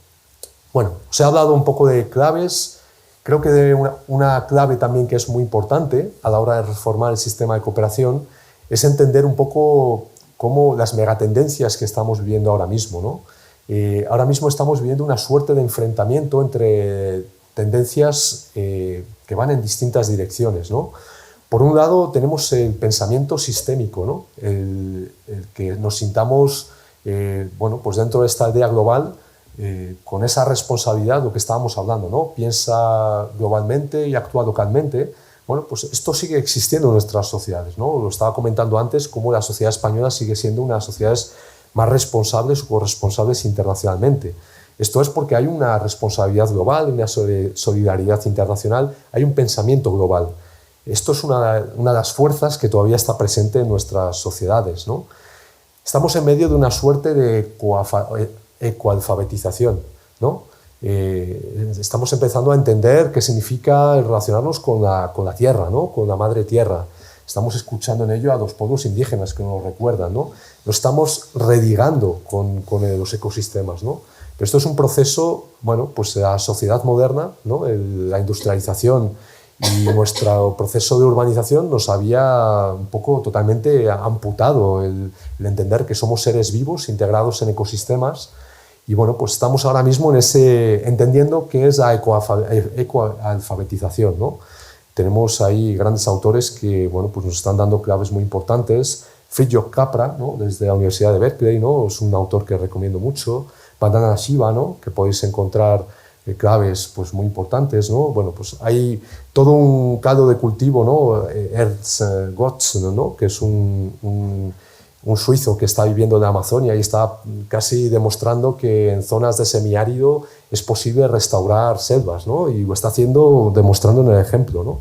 Bueno, os he hablado un poco de claves. Creo que de una clave también que es muy importante a la hora de reformar el sistema de cooperación es entender un poco cómo las megatendencias que estamos viviendo ahora mismo, ¿no? Ahora mismo estamos viviendo una suerte de enfrentamiento entre tendencias que van en distintas direcciones, ¿no? Por un lado tenemos el pensamiento sistémico, ¿no? El que nos sintamos bueno, pues dentro de esta aldea global con esa responsabilidad, lo que estábamos hablando, ¿no? Piensa globalmente y actúa localmente. Bueno, pues esto sigue existiendo en nuestras sociedades, ¿no? Lo estaba comentando antes, cómo la sociedad española sigue siendo una de las sociedades más responsables o corresponsables internacionalmente. Esto es porque hay una responsabilidad global, una solidaridad internacional, hay un pensamiento global. Esto es una de las fuerzas que todavía está presente en nuestras sociedades, ¿no? Estamos en medio de una suerte de ecoalfabetización, ¿no? Estamos empezando a entender qué significa relacionarnos con la tierra, ¿no?, con la madre tierra. Estamos escuchando en ello a los pueblos indígenas que nos recuerdan, ¿no? Lo estamos redigando con los ecosistemas, ¿no? Pero esto es un proceso, bueno, pues la sociedad moderna, ¿no?, la industrialización y nuestro proceso de urbanización nos había un poco totalmente amputado el entender que somos seres vivos integrados en ecosistemas. Y bueno, pues estamos ahora mismo entendiendo qué es la ecoalfabetización, ¿no? Tenemos ahí grandes autores que, bueno, pues nos están dando claves muy importantes. Fritjof Capra, ¿no?, desde la Universidad de Berkeley, ¿no?, es un autor que recomiendo mucho. Vandana Shiva, ¿no?, que podéis encontrar claves pues muy importantes, ¿no? Bueno, pues hay todo un caldo de cultivo, ¿no? Ernst Götz, ¿no?, que es un suizo que está viviendo en la Amazonia y está casi demostrando que en zonas de semiárido es posible restaurar selvas, ¿no? Y lo está haciendo, demostrando en el ejemplo, ¿no?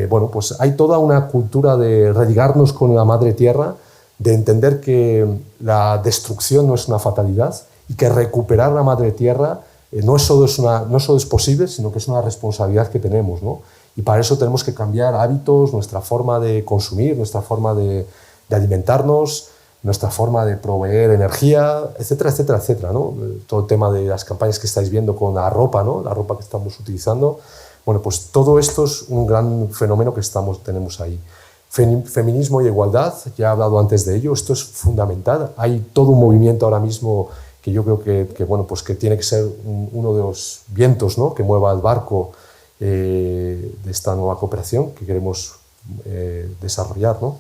Bueno, pues hay toda una cultura de redigarnos con la madre tierra, de entender que la destrucción no es una fatalidad y que recuperar la madre tierra no solo es posible, sino que es una responsabilidad que tenemos, ¿no? Y para eso tenemos que cambiar hábitos, nuestra forma de consumir, nuestra forma de alimentarnos, nuestra forma de proveer energía, etcétera, etcétera, etcétera, ¿no? Todo el tema de las campañas que estáis viendo con la ropa, ¿no?, la ropa que estamos utilizando. Bueno, pues todo esto es un gran fenómeno que tenemos ahí. Feminismo y igualdad, ya he hablado antes de ello, esto es fundamental. Hay todo un movimiento ahora mismo que yo creo que bueno, pues que tiene que ser uno de los vientos, ¿no?, que mueva el barco de esta nueva cooperación que queremos desarrollar, ¿no?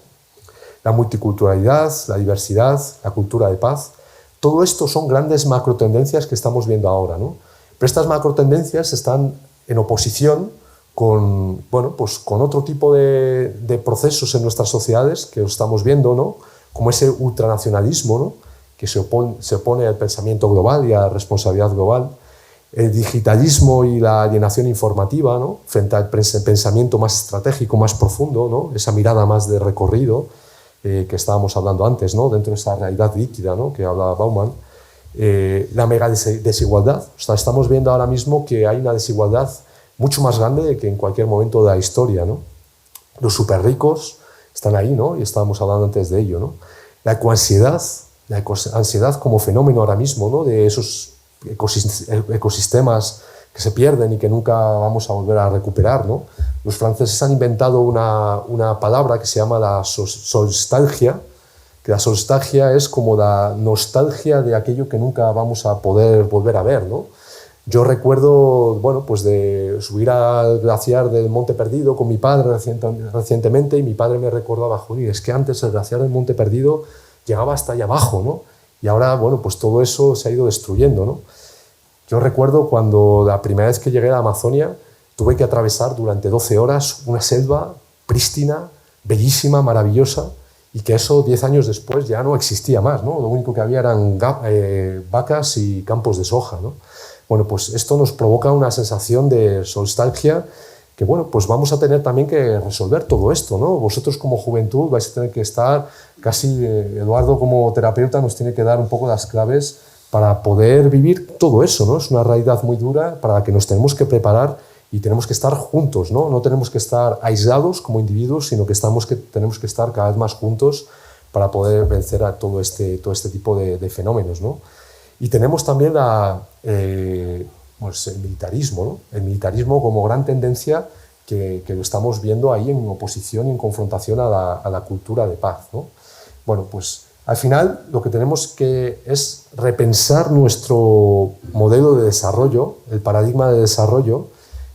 la multiculturalidad, la diversidad, la cultura de paz. Todo esto son grandes macrotendencias que estamos viendo ahora, ¿no? Pero estas macrotendencias están en oposición con, bueno, pues con otro tipo de procesos en nuestras sociedades que lo estamos viendo, ¿no? Como ese ultranacionalismo, ¿no? Que se opone al pensamiento global y a la responsabilidad global, el digitalismo y la alienación informativa, ¿no? Frente al pensamiento más estratégico, más profundo, ¿no? Esa mirada más de recorrido que estábamos hablando antes, ¿no? Dentro de esa realidad líquida, ¿no? Que hablaba Bauman. La mega desigualdad. O sea, estamos viendo ahora mismo que hay una desigualdad mucho más grande que en cualquier momento de la historia, ¿no? Los súper ricos están ahí, ¿no? Y estábamos hablando antes de ello, ¿no? La ecoansiedad, ansiedad como fenómeno ahora mismo, ¿no? De esos ecosistemas que se pierden y que nunca vamos a volver a recuperar, ¿no? Los franceses han inventado una palabra que se llama la solstalgia, que la solstalgia es como la nostalgia de aquello que nunca vamos a poder volver a ver, ¿no? Yo recuerdo, bueno, pues de subir al glaciar del Monte Perdido con mi padre recientemente, y mi padre me recordaba, joder, es que antes el glaciar del Monte Perdido llegaba hasta allá abajo, ¿no? Y ahora, bueno, pues todo eso se ha ido destruyendo, ¿no? Yo recuerdo cuando la primera vez que llegué a la Amazonia tuve que atravesar durante 12 horas una selva prístina, bellísima, maravillosa, y que eso 10 años después ya no existía más, ¿no? Lo único que había eran vacas y campos de soja, ¿no? Bueno, pues esto nos provoca una sensación de nostalgia que, bueno, pues vamos a tener también que resolver todo esto, ¿no? Vosotros como juventud vais a tener que estar, casi Eduardo como terapeuta nos tiene que dar un poco las claves para poder vivir todo eso, ¿no? Es una realidad muy dura para la que nos tenemos que preparar y tenemos que estar juntos, ¿no? No tenemos que estar aislados como individuos, sino que tenemos que estar cada vez más juntos para poder vencer a todo este tipo de fenómenos, ¿no? Y tenemos también pues el militarismo, ¿no? El militarismo como gran tendencia que lo estamos viendo ahí en oposición y en confrontación a la cultura de paz, ¿no? Bueno, pues al final lo que tenemos que es repensar nuestro modelo de desarrollo, el paradigma de desarrollo.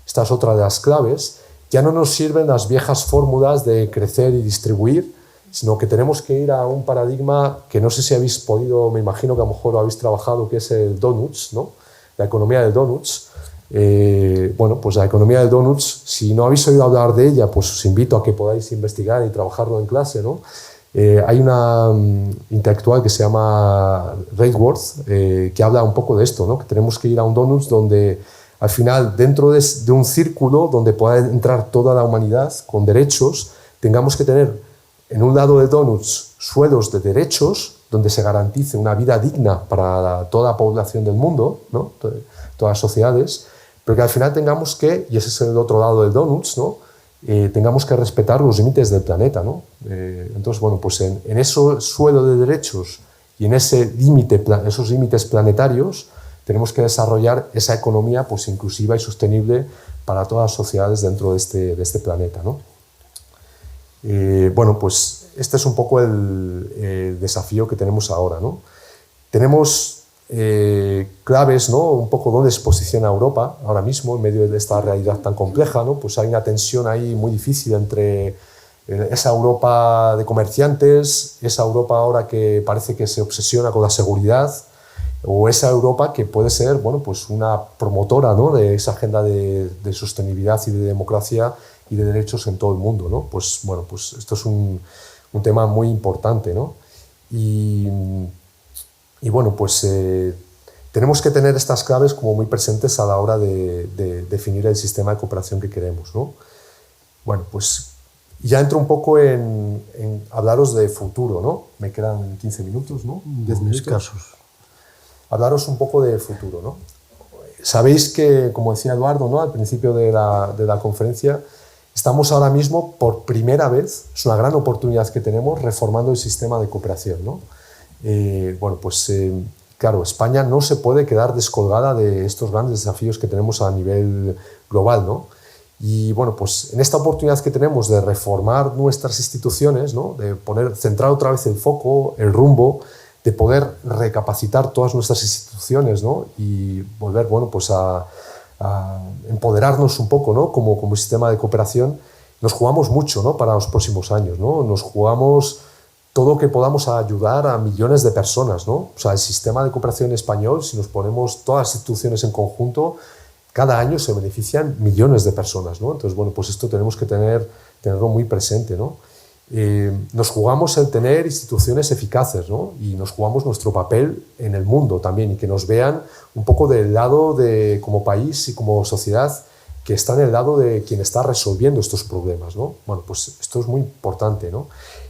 Esta es otra de las claves. Ya no nos sirven las viejas fórmulas de crecer y distribuir, sino que tenemos que ir a un paradigma que no sé si habéis podido, me imagino que a lo mejor lo habéis trabajado, que es el donuts, ¿no? La economía del donuts. Bueno, pues la economía del donuts, si no habéis oído hablar de ella, pues os invito a que podáis investigar y trabajarlo en clase, ¿no? Hay una intelectual que se llama Rakeworth que habla un poco de esto, ¿no? Que tenemos que ir a un donuts donde al final, dentro de un círculo donde pueda entrar toda la humanidad con derechos, tengamos que tener en un lado de donuts suelos de derechos donde se garantice una vida digna para toda la población del mundo, ¿no? Todas las sociedades, pero que al final tengamos que, y ese es el otro lado del donuts, ¿no? Tengamos que respetar los límites del planeta, ¿no? Entonces, bueno, pues en ese suelo de derechos y en esos límites planetarios tenemos que desarrollar esa economía pues, inclusiva y sostenible para todas las sociedades dentro de este planeta, ¿no? Bueno, pues este es un poco el desafío que tenemos ahora, ¿no? Tenemos claves, ¿no? Un poco dónde se posiciona Europa ahora mismo en medio de esta realidad tan compleja, ¿no? Pues hay una tensión ahí muy difícil entre esa Europa de comerciantes, esa Europa ahora que parece que se obsesiona con la seguridad, o esa Europa que puede ser, bueno, pues una promotora, ¿no? De esa agenda de sostenibilidad y de democracia y de derechos en todo el mundo, ¿no? Pues bueno, pues esto es un tema muy importante, ¿no? Y bueno, pues tenemos que tener estas claves como muy presentes a la hora de definir el sistema de cooperación que queremos, ¿no? Bueno, pues ya entro un poco en hablaros de futuro, ¿no? Me quedan 15 minutos, ¿no? 10 minutos. Escasos. Hablaros un poco de futuro, ¿no? Sabéis que, como decía Eduardo, ¿no? Al principio de la conferencia, estamos ahora mismo, por primera vez, es una gran oportunidad que tenemos, reformando el sistema de cooperación, ¿no? Bueno, pues claro, España no se puede quedar descolgada de estos grandes desafíos que tenemos a nivel global, ¿no? Y bueno, pues en esta oportunidad que tenemos de reformar nuestras instituciones, ¿no? De centrar otra vez el foco, el rumbo, de poder recapacitar todas nuestras instituciones, ¿no? Y volver, bueno, pues a empoderarnos un poco, ¿no? Como sistema de cooperación, nos jugamos mucho, ¿no? Para los próximos años, ¿no? Nos jugamos todo que podamos ayudar a millones de personas, ¿no? O sea, el sistema de cooperación español, si nos ponemos todas las instituciones en conjunto, cada año se benefician millones de personas, ¿no? Entonces, bueno, pues esto tenemos que tenerlo muy presente, ¿no? Nos jugamos el tener instituciones eficaces, ¿no? Y nos jugamos nuestro papel en el mundo también, y que nos vean un poco del lado de, como país y como sociedad, que está en el lado de quien está resolviendo estos problemas, ¿no? Bueno, pues esto es muy importante, ¿no?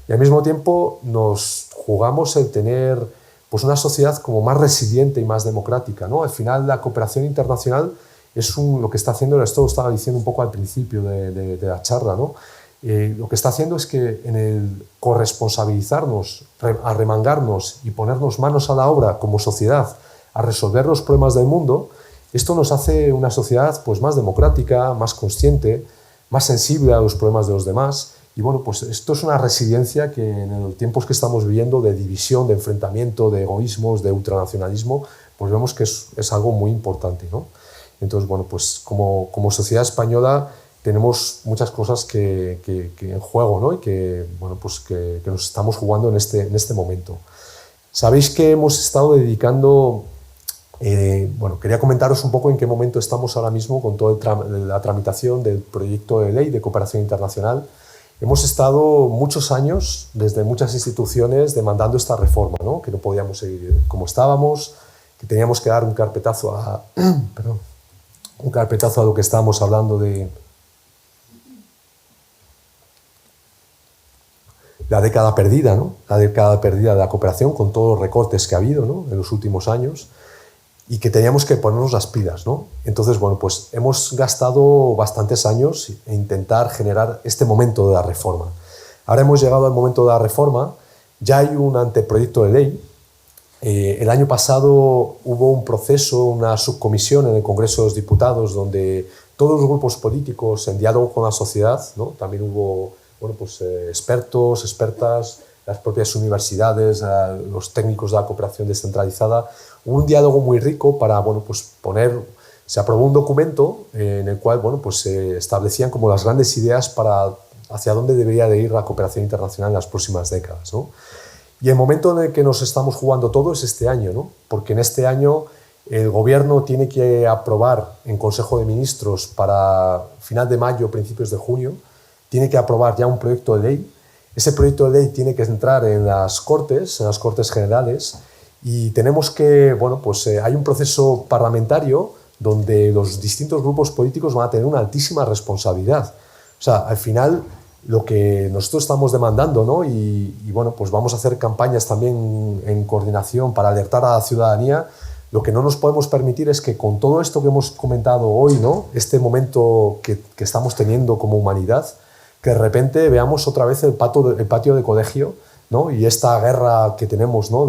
Y al mismo tiempo nos jugamos el tener pues una sociedad como más resiliente y más democrática, ¿no? Al final la cooperación internacional es lo que está haciendo, esto lo estaba diciendo un poco al principio de la charla, ¿no? Lo que está haciendo es que en el corresponsabilizarnos, arremangarnos y ponernos manos a la obra como sociedad a resolver los problemas del mundo, esto nos hace una sociedad pues más democrática, más consciente, más sensible a los problemas de los demás. Y bueno, pues esto es una resiliencia que en los tiempos que estamos viviendo de división, de enfrentamiento, de egoísmos, de ultranacionalismo, pues vemos que es algo muy importante, ¿no? Entonces, bueno, pues como sociedad española tenemos muchas cosas que en juego, ¿no? Y que, bueno, pues que nos estamos jugando en este momento. Sabéis que hemos estado dedicando, bueno, quería comentaros un poco en qué momento estamos ahora mismo con toda la tramitación del proyecto de ley de cooperación internacional. Hemos estado muchos años, desde muchas instituciones, demandando esta reforma, ¿no? Que no podíamos seguir como estábamos, que teníamos que dar un carpetazo a, un carpetazo a lo que estábamos hablando de la década perdida, ¿no? La década perdida de la cooperación, con todos los recortes que ha habido, ¿no? En los últimos años, y que teníamos que ponernos las pilas, ¿no? Entonces, bueno, pues hemos gastado bastantes años en intentar generar este momento de la reforma. Ahora hemos llegado al momento de la reforma, ya hay un anteproyecto de ley. El año pasado hubo un proceso, una subcomisión en el Congreso de los Diputados, donde todos los grupos políticos, en diálogo con la sociedad, ¿no? También hubo, bueno, pues, expertos, expertas, las propias universidades, los técnicos de la cooperación descentralizada. Hubo un diálogo muy rico para, bueno, pues se aprobó un documento en el cual, bueno, pues se establecían como las grandes ideas hacia dónde debería de ir la cooperación internacional en las próximas décadas, ¿no? Y el momento en el que nos estamos jugando todo es este año, ¿no? Porque en este año el gobierno tiene que aprobar en Consejo de Ministros para final de mayo, principios de junio, tiene que aprobar ya un proyecto de ley. Ese proyecto de ley tiene que entrar en las Cortes Generales, y tenemos que, bueno, pues hay un proceso parlamentario donde los distintos grupos políticos van a tener una altísima responsabilidad. O sea, al final, lo que nosotros estamos demandando, ¿no? Y bueno, pues vamos a hacer campañas también en coordinación para alertar a la ciudadanía. Lo que no nos podemos permitir es que con todo esto que hemos comentado hoy, ¿no? Este momento que estamos teniendo como humanidad, que de repente veamos otra vez el patio de colegio, ¿no? Y esta guerra que tenemos, ¿no?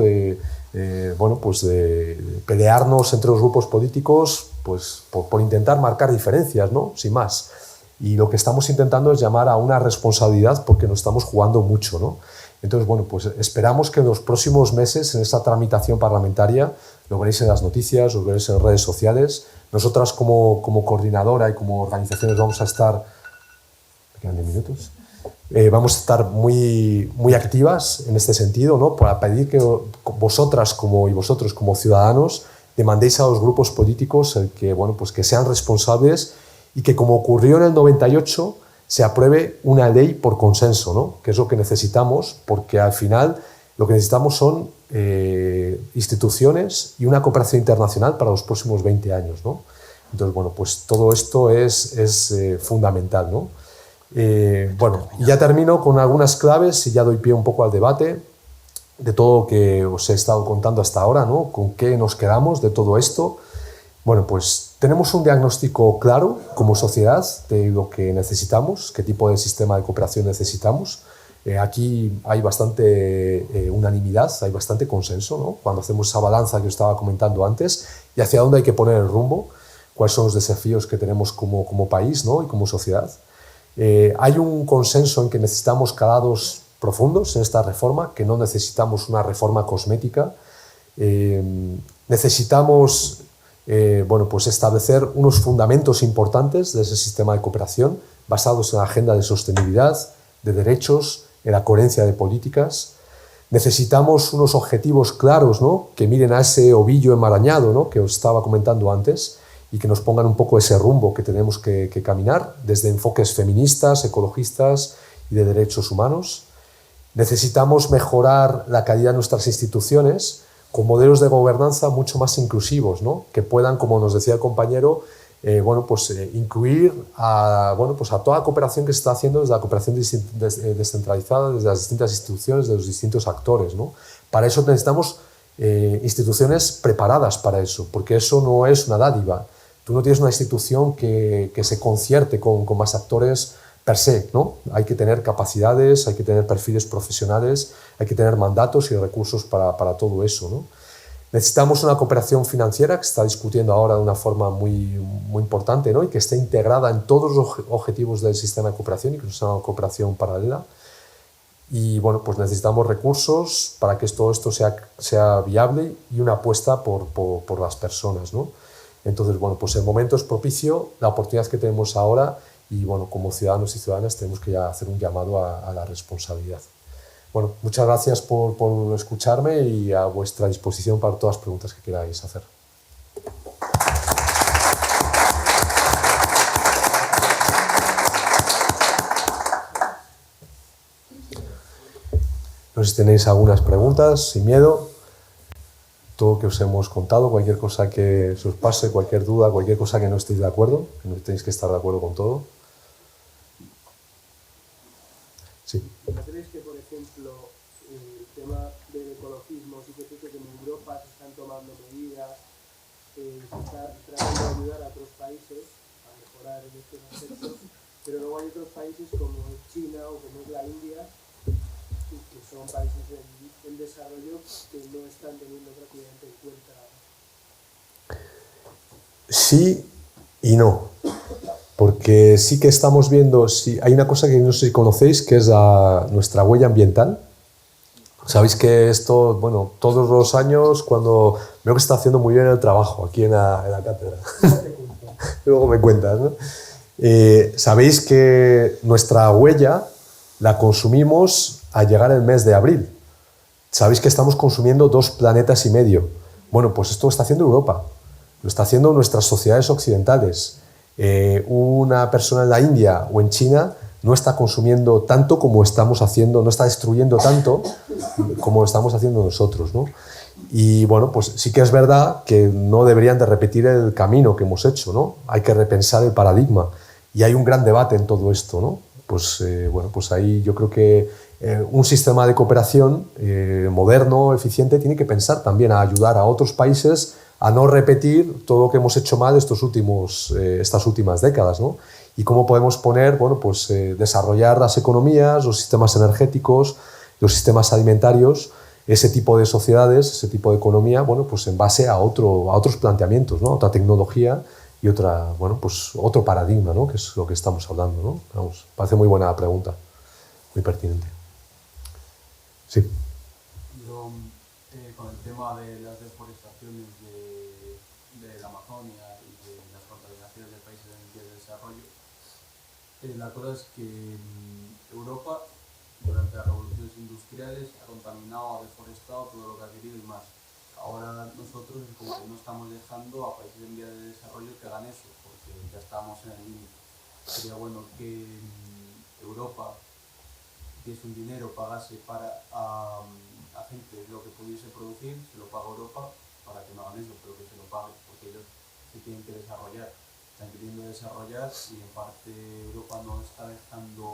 Bueno, pues de pelearnos entre los grupos políticos, pues por intentar marcar diferencias, ¿no? Sin más. Y lo que estamos intentando es llamar a una responsabilidad, porque nos estamos jugando mucho, ¿no? Entonces, bueno, pues esperamos que en los próximos meses, en esta tramitación parlamentaria, lo veréis en las noticias, lo veréis en redes sociales. Nosotras como coordinadora y como organizaciones vamos a estar... ¿Me quedan 10 minutos? Vamos a estar muy activas en este sentido, ¿no? Para pedir que vosotras y vosotros como ciudadanos demandéis a los grupos políticos bueno, pues que sean responsables, y que, como ocurrió en el 98, se apruebe una ley por consenso, ¿no? Que es lo que necesitamos, porque al final lo que necesitamos son instituciones y una cooperación internacional para los próximos 20 años, ¿no? Entonces, bueno, pues todo esto es fundamental, ¿no? Bueno, ya termino con algunas claves y ya doy pie un poco al debate de todo lo que os he estado contando hasta ahora, ¿no? ¿Con qué nos quedamos de todo esto? Bueno, pues tenemos un diagnóstico claro como sociedad de lo que necesitamos, qué tipo de sistema de cooperación necesitamos. Aquí hay bastante unanimidad, hay bastante consenso, ¿no? Cuando hacemos esa balanza que os estaba comentando antes, y hacia dónde hay que poner el rumbo, cuáles son los desafíos que tenemos como país, ¿no? Y como sociedad. Hay un consenso en que necesitamos calados profundos en esta reforma, que no necesitamos una reforma cosmética. Necesitamos bueno, pues establecer unos fundamentos importantes de ese sistema de cooperación basados en la agenda de sostenibilidad, de derechos, en la coherencia de políticas. Necesitamos unos objetivos claros, ¿no? Que miren a ese ovillo enmarañado, ¿no? Que os estaba comentando antes y que nos pongan un poco ese rumbo que tenemos que caminar desde enfoques feministas, ecologistas y de derechos humanos. Necesitamos mejorar la calidad de nuestras instituciones con modelos de gobernanza mucho más inclusivos, ¿no? Que puedan, como nos decía el compañero, incluir a toda la cooperación que se está haciendo desde la cooperación descentralizada, desde las distintas instituciones, de los distintos actores, ¿no? Para eso necesitamos instituciones preparadas para eso, porque eso no es una dádiva. Tú no tienes una institución que se concierte con más actores per se, ¿no? Hay que tener capacidades, hay que tener perfiles profesionales, hay que tener mandatos y recursos para todo eso, ¿no? Necesitamos una cooperación financiera que se está discutiendo ahora de una forma muy importante, ¿no? Y que esté integrada en todos los objetivos del sistema de cooperación y que no sea una cooperación paralela. Y bueno, pues necesitamos recursos para que todo esto sea viable y una apuesta por las personas, ¿no? Entonces, bueno, pues el momento es propicio, la oportunidad que tenemos ahora y bueno, como ciudadanos y ciudadanas tenemos que ya hacer un llamado a la responsabilidad. Bueno, muchas gracias por escucharme y a vuestra disposición para todas las preguntas que queráis hacer. No sé si tenéis algunas preguntas, sin miedo. Todo lo que os hemos contado, cualquier cosa que se os pase, cualquier duda, cualquier cosa que no estéis de acuerdo, que no tenéis que estar de acuerdo con todo. Sí. ¿Crees que, por ejemplo, el tema del ecologismo, sí que sé que en Europa se están tomando medidas, se está tratando de ayudar a otros países a mejorar en estos aspectos, pero luego hay otros países como China o como es la India, que son países en desarrollo que no están teniendo prácticamente en cuenta? Sí y no. Porque sí que estamos viendo, hay una cosa que no sé si conocéis, que es nuestra huella ambiental. Sabéis que esto, bueno, todos los años, cuando veo que está haciendo muy bien el trabajo aquí en la cátedra, luego me cuentas, ¿no? Sabéis que nuestra huella la consumimos al llegar el mes de abril. Sabéis que estamos consumiendo 2 planetas y medio. Bueno, pues esto lo está haciendo Europa, lo está haciendo nuestras sociedades occidentales. Una persona en la India o en China no está consumiendo tanto como estamos haciendo, no está destruyendo tanto como estamos haciendo nosotros, ¿no? Y bueno, pues sí que es verdad que no deberían de repetir el camino que hemos hecho, ¿no? Hay que repensar el paradigma y hay un gran debate en todo esto, ¿no? Pues bueno, pues ahí yo creo que un sistema de cooperación moderno, eficiente, tiene que pensar también a ayudar a otros países a no repetir todo lo que hemos hecho mal estas últimas décadas, ¿no? Y cómo podemos desarrollar las economías, los sistemas energéticos, los sistemas alimentarios, ese tipo de sociedades, ese tipo de economía, bueno, pues en base a otros planteamientos, ¿no? Otra tecnología y otro paradigma, ¿no? Que es lo que estamos hablando, ¿no? Vamos, parece muy buena la pregunta, muy pertinente. Sí. Yo, con el tema de las deforestaciones de la Amazonia y de las contaminaciones de países en vías de desarrollo, la cosa es que Europa, durante las revoluciones industriales, ha contaminado, ha deforestado todo lo que ha querido y más. Ahora nosotros es como que no estamos dejando a países en vías de desarrollo que hagan eso, porque ya estamos en el límite. Sería bueno que Europa diese un dinero, pagase a gente lo que pudiese producir, se lo paga Europa para que no hagan eso, pero que se lo pague, porque ellos se tienen que desarrollar, están queriendo desarrollar y en parte Europa no está dejando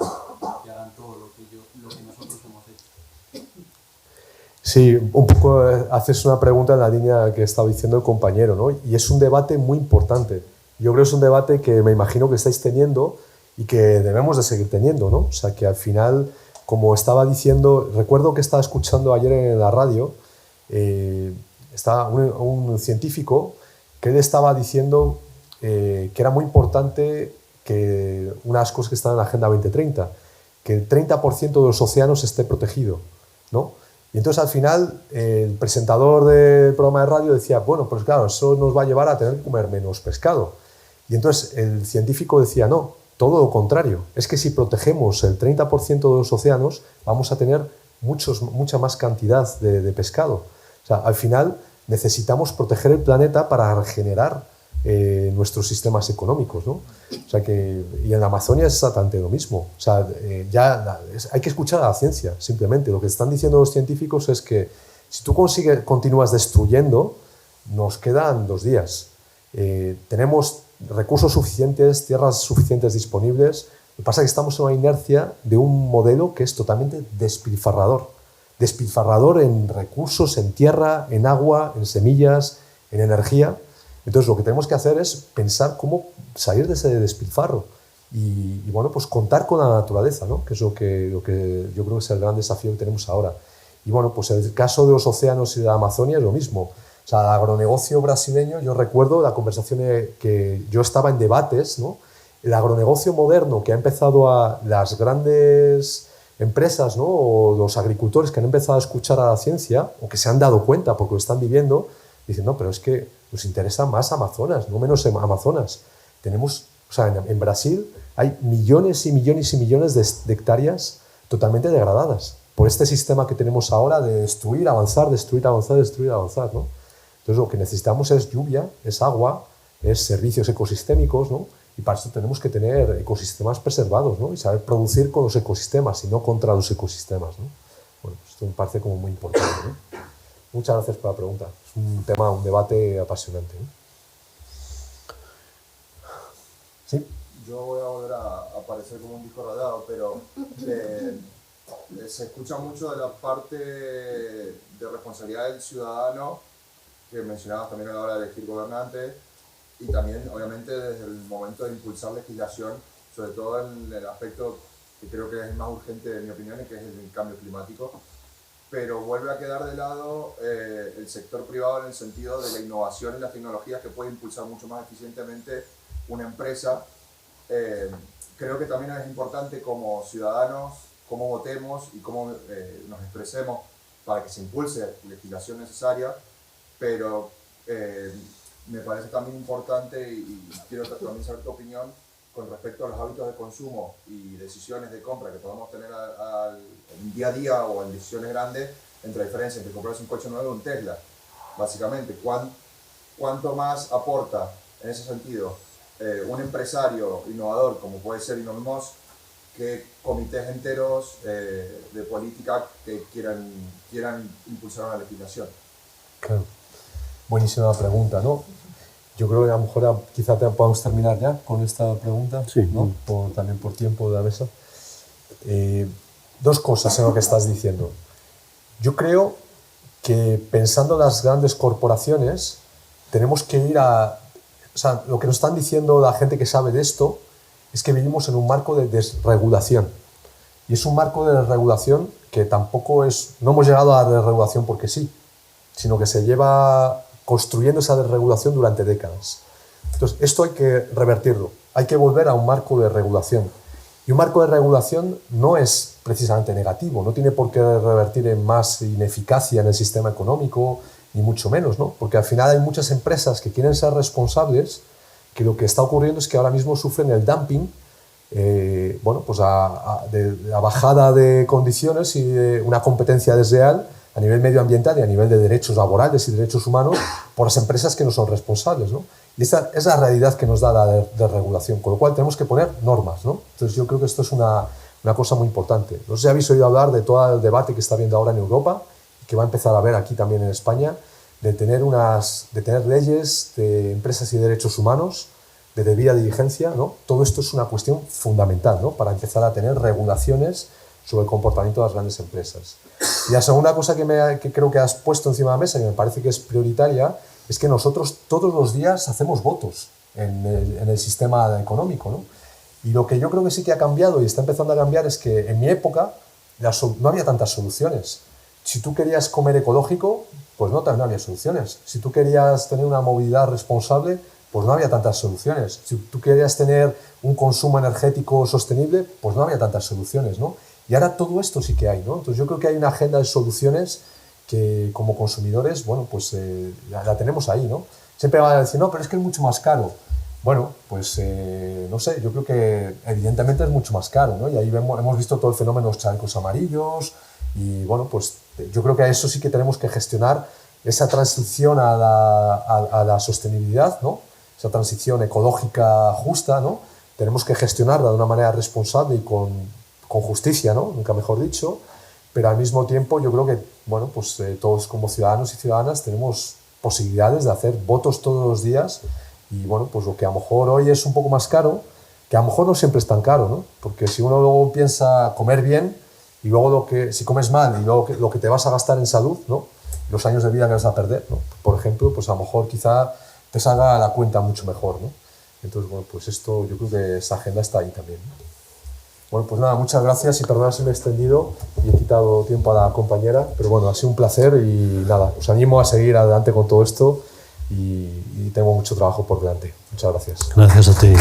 que hagan todo lo que nosotros hemos hecho. Sí, un poco haces una pregunta en la línea que estaba diciendo el compañero, ¿no? Y es un debate muy importante. Yo creo que es un debate que me imagino que estáis teniendo y que debemos de seguir teniendo, ¿no? O sea, que al final, como estaba diciendo, recuerdo que estaba escuchando ayer en la radio, estaba un científico que él estaba diciendo que era muy importante que unas cosas que están en la Agenda 2030, que el 30% de los océanos esté protegido, ¿no? Y entonces al final el presentador del programa de radio decía, bueno, pues claro, eso nos va a llevar a tener que comer menos pescado. Y entonces el científico decía, no, todo lo contrario, es que si protegemos el 30% de los océanos vamos a tener mucha más cantidad de pescado. O sea, al final necesitamos proteger el planeta para regenerar nuestros sistemas económicos, ¿no? O sea que, y en la Amazonia es exactamente lo mismo. O sea, hay que escuchar a la ciencia, simplemente. Lo que están diciendo los científicos es que si tú continúas destruyendo, nos quedan 2 días. Tenemos recursos suficientes, tierras suficientes disponibles. Lo que pasa es que estamos en una inercia de un modelo que es totalmente despilfarrador. Despilfarrador en recursos, en tierra, en agua, en semillas, en energía. Entonces lo que tenemos que hacer es pensar cómo salir de ese despilfarro y bueno, pues contar con la naturaleza, ¿no? Que es lo que yo creo que es el gran desafío que tenemos ahora. Y bueno, pues el caso de los océanos y de la Amazonia es lo mismo. O sea, el agronegocio brasileño, yo recuerdo la conversación que yo estaba en debates, ¿no? El agronegocio moderno que ha empezado las grandes empresas, ¿no? O los agricultores que han empezado a escuchar a la ciencia o que se han dado cuenta porque lo están viviendo, dicen, no, pero es que nos interesa más Amazonas, no menos Amazonas. Tenemos, o sea, en Brasil hay millones y millones y millones de hectáreas totalmente degradadas por este sistema que tenemos ahora de destruir, avanzar, destruir, avanzar, destruir, avanzar, ¿no? Entonces lo que necesitamos es lluvia, es agua, es servicios ecosistémicos, ¿no? Y para eso tenemos que tener ecosistemas preservados, ¿no? Y saber producir con los ecosistemas y no contra los ecosistemas, ¿no? Bueno, esto me parece como muy importante, ¿no? Muchas gracias por la pregunta. Es un tema, un debate apasionante, ¿no? ¿Sí? Yo voy a volver a parecer como un disco rayado, pero se escucha mucho de la parte de responsabilidad del ciudadano, que mencionabas también a la hora de elegir gobernantes, y también, obviamente, desde el momento de impulsar legislación, sobre todo en el aspecto que creo que es el más urgente, en mi opinión, que es el cambio climático. Pero vuelve a quedar de lado el sector privado en el sentido de la innovación y las tecnologías que puede impulsar mucho más eficientemente una empresa. Creo que también es importante como ciudadanos cómo votemos y cómo nos expresemos para que se impulse la legislación necesaria, pero me parece también importante y quiero también saber tu opinión con respecto a los hábitos de consumo y decisiones de compra que podamos tener en día a día o en decisiones grandes, entre la diferencia entre comprarse un coche nuevo y un Tesla. Básicamente, ¿cuánto más aporta en ese sentido un empresario innovador como puede ser Elon Musk que comités enteros de política que quieran impulsar una legislación? Claro. Buenísima pregunta, ¿no? Yo creo que a lo mejor quizá podamos terminar ya con esta pregunta, sí, ¿no? También por tiempo de la mesa. 2 cosas en lo que estás diciendo. Yo creo que pensando en las grandes corporaciones, tenemos que ir a... O sea, lo que nos están diciendo la gente que sabe de esto es que vivimos en un marco de desregulación. Y es un marco de desregulación que tampoco es... No hemos llegado a la desregulación porque sí, sino que se lleva construyendo esa desregulación durante décadas. Entonces, esto hay que revertirlo. Hay que volver a un marco de regulación. Y un marco de regulación no es precisamente negativo, no tiene por qué revertir en más ineficacia en el sistema económico, ni mucho menos, ¿no? Porque al final hay muchas empresas que quieren ser responsables, que lo que está ocurriendo es que ahora mismo sufren el dumping, bueno, pues de la bajada de condiciones y de una competencia desleal a nivel medioambiental y a nivel de derechos laborales y derechos humanos por las empresas que no son responsables, ¿no? Y esta es la realidad que nos da la desregulación, con lo cual tenemos que poner normas, ¿no? Entonces yo creo que esto es una cosa muy importante. No sé si habéis oído hablar de todo el debate que está habiendo ahora en Europa y que va a empezar a haber aquí también en España, de tener leyes de empresas y derechos humanos, de debida diligencia, ¿no? Todo esto es una cuestión fundamental, ¿no? Para empezar a tener regulaciones sobre el comportamiento de las grandes empresas. Y la segunda cosa que creo que has puesto encima de la mesa y me parece que es prioritaria es que nosotros todos los días hacemos votos en el sistema económico, ¿no? Y lo que yo creo que sí que ha cambiado y está empezando a cambiar es que en mi época no había tantas soluciones. Si tú querías comer ecológico, pues no había soluciones. Si tú querías tener una movilidad responsable, pues no había tantas soluciones. Si tú querías tener un consumo energético sostenible, pues no había tantas soluciones, ¿no? Y ahora todo esto sí que hay, ¿no? Entonces yo creo que hay una agenda de soluciones que como consumidores, bueno, pues la tenemos ahí, ¿no? Siempre van a decir, no, pero es que es mucho más caro. Bueno, pues no sé, yo creo que evidentemente es mucho más caro, ¿no? Y ahí hemos visto todo el fenómeno de los chalecos amarillos, Y bueno, pues yo creo que a eso sí que tenemos que gestionar esa transición a la sostenibilidad, ¿no? Esa transición ecológica justa, ¿no? Tenemos que gestionarla de una manera responsable y con justicia, ¿no? Nunca mejor dicho, pero al mismo tiempo yo creo que, bueno, pues todos como ciudadanos y ciudadanas tenemos posibilidades de hacer votos todos los días y, bueno, pues lo que a lo mejor hoy es un poco más caro, que a lo mejor no siempre es tan caro, ¿no? Porque si uno luego piensa comer bien y luego si comes mal y luego lo que te vas a gastar en salud, ¿no? Los años de vida que vas a perder, ¿no? Por ejemplo, pues a lo mejor quizá te salga la cuenta mucho mejor, ¿no? Entonces, bueno, pues esto, yo creo que esa agenda está ahí también, ¿no? Bueno, pues nada, muchas gracias y perdonad si me he extendido y he quitado tiempo a la compañera, pero bueno, ha sido un placer y nada, os animo a seguir adelante con todo esto y tengo mucho trabajo por delante. Muchas gracias. Gracias a ti.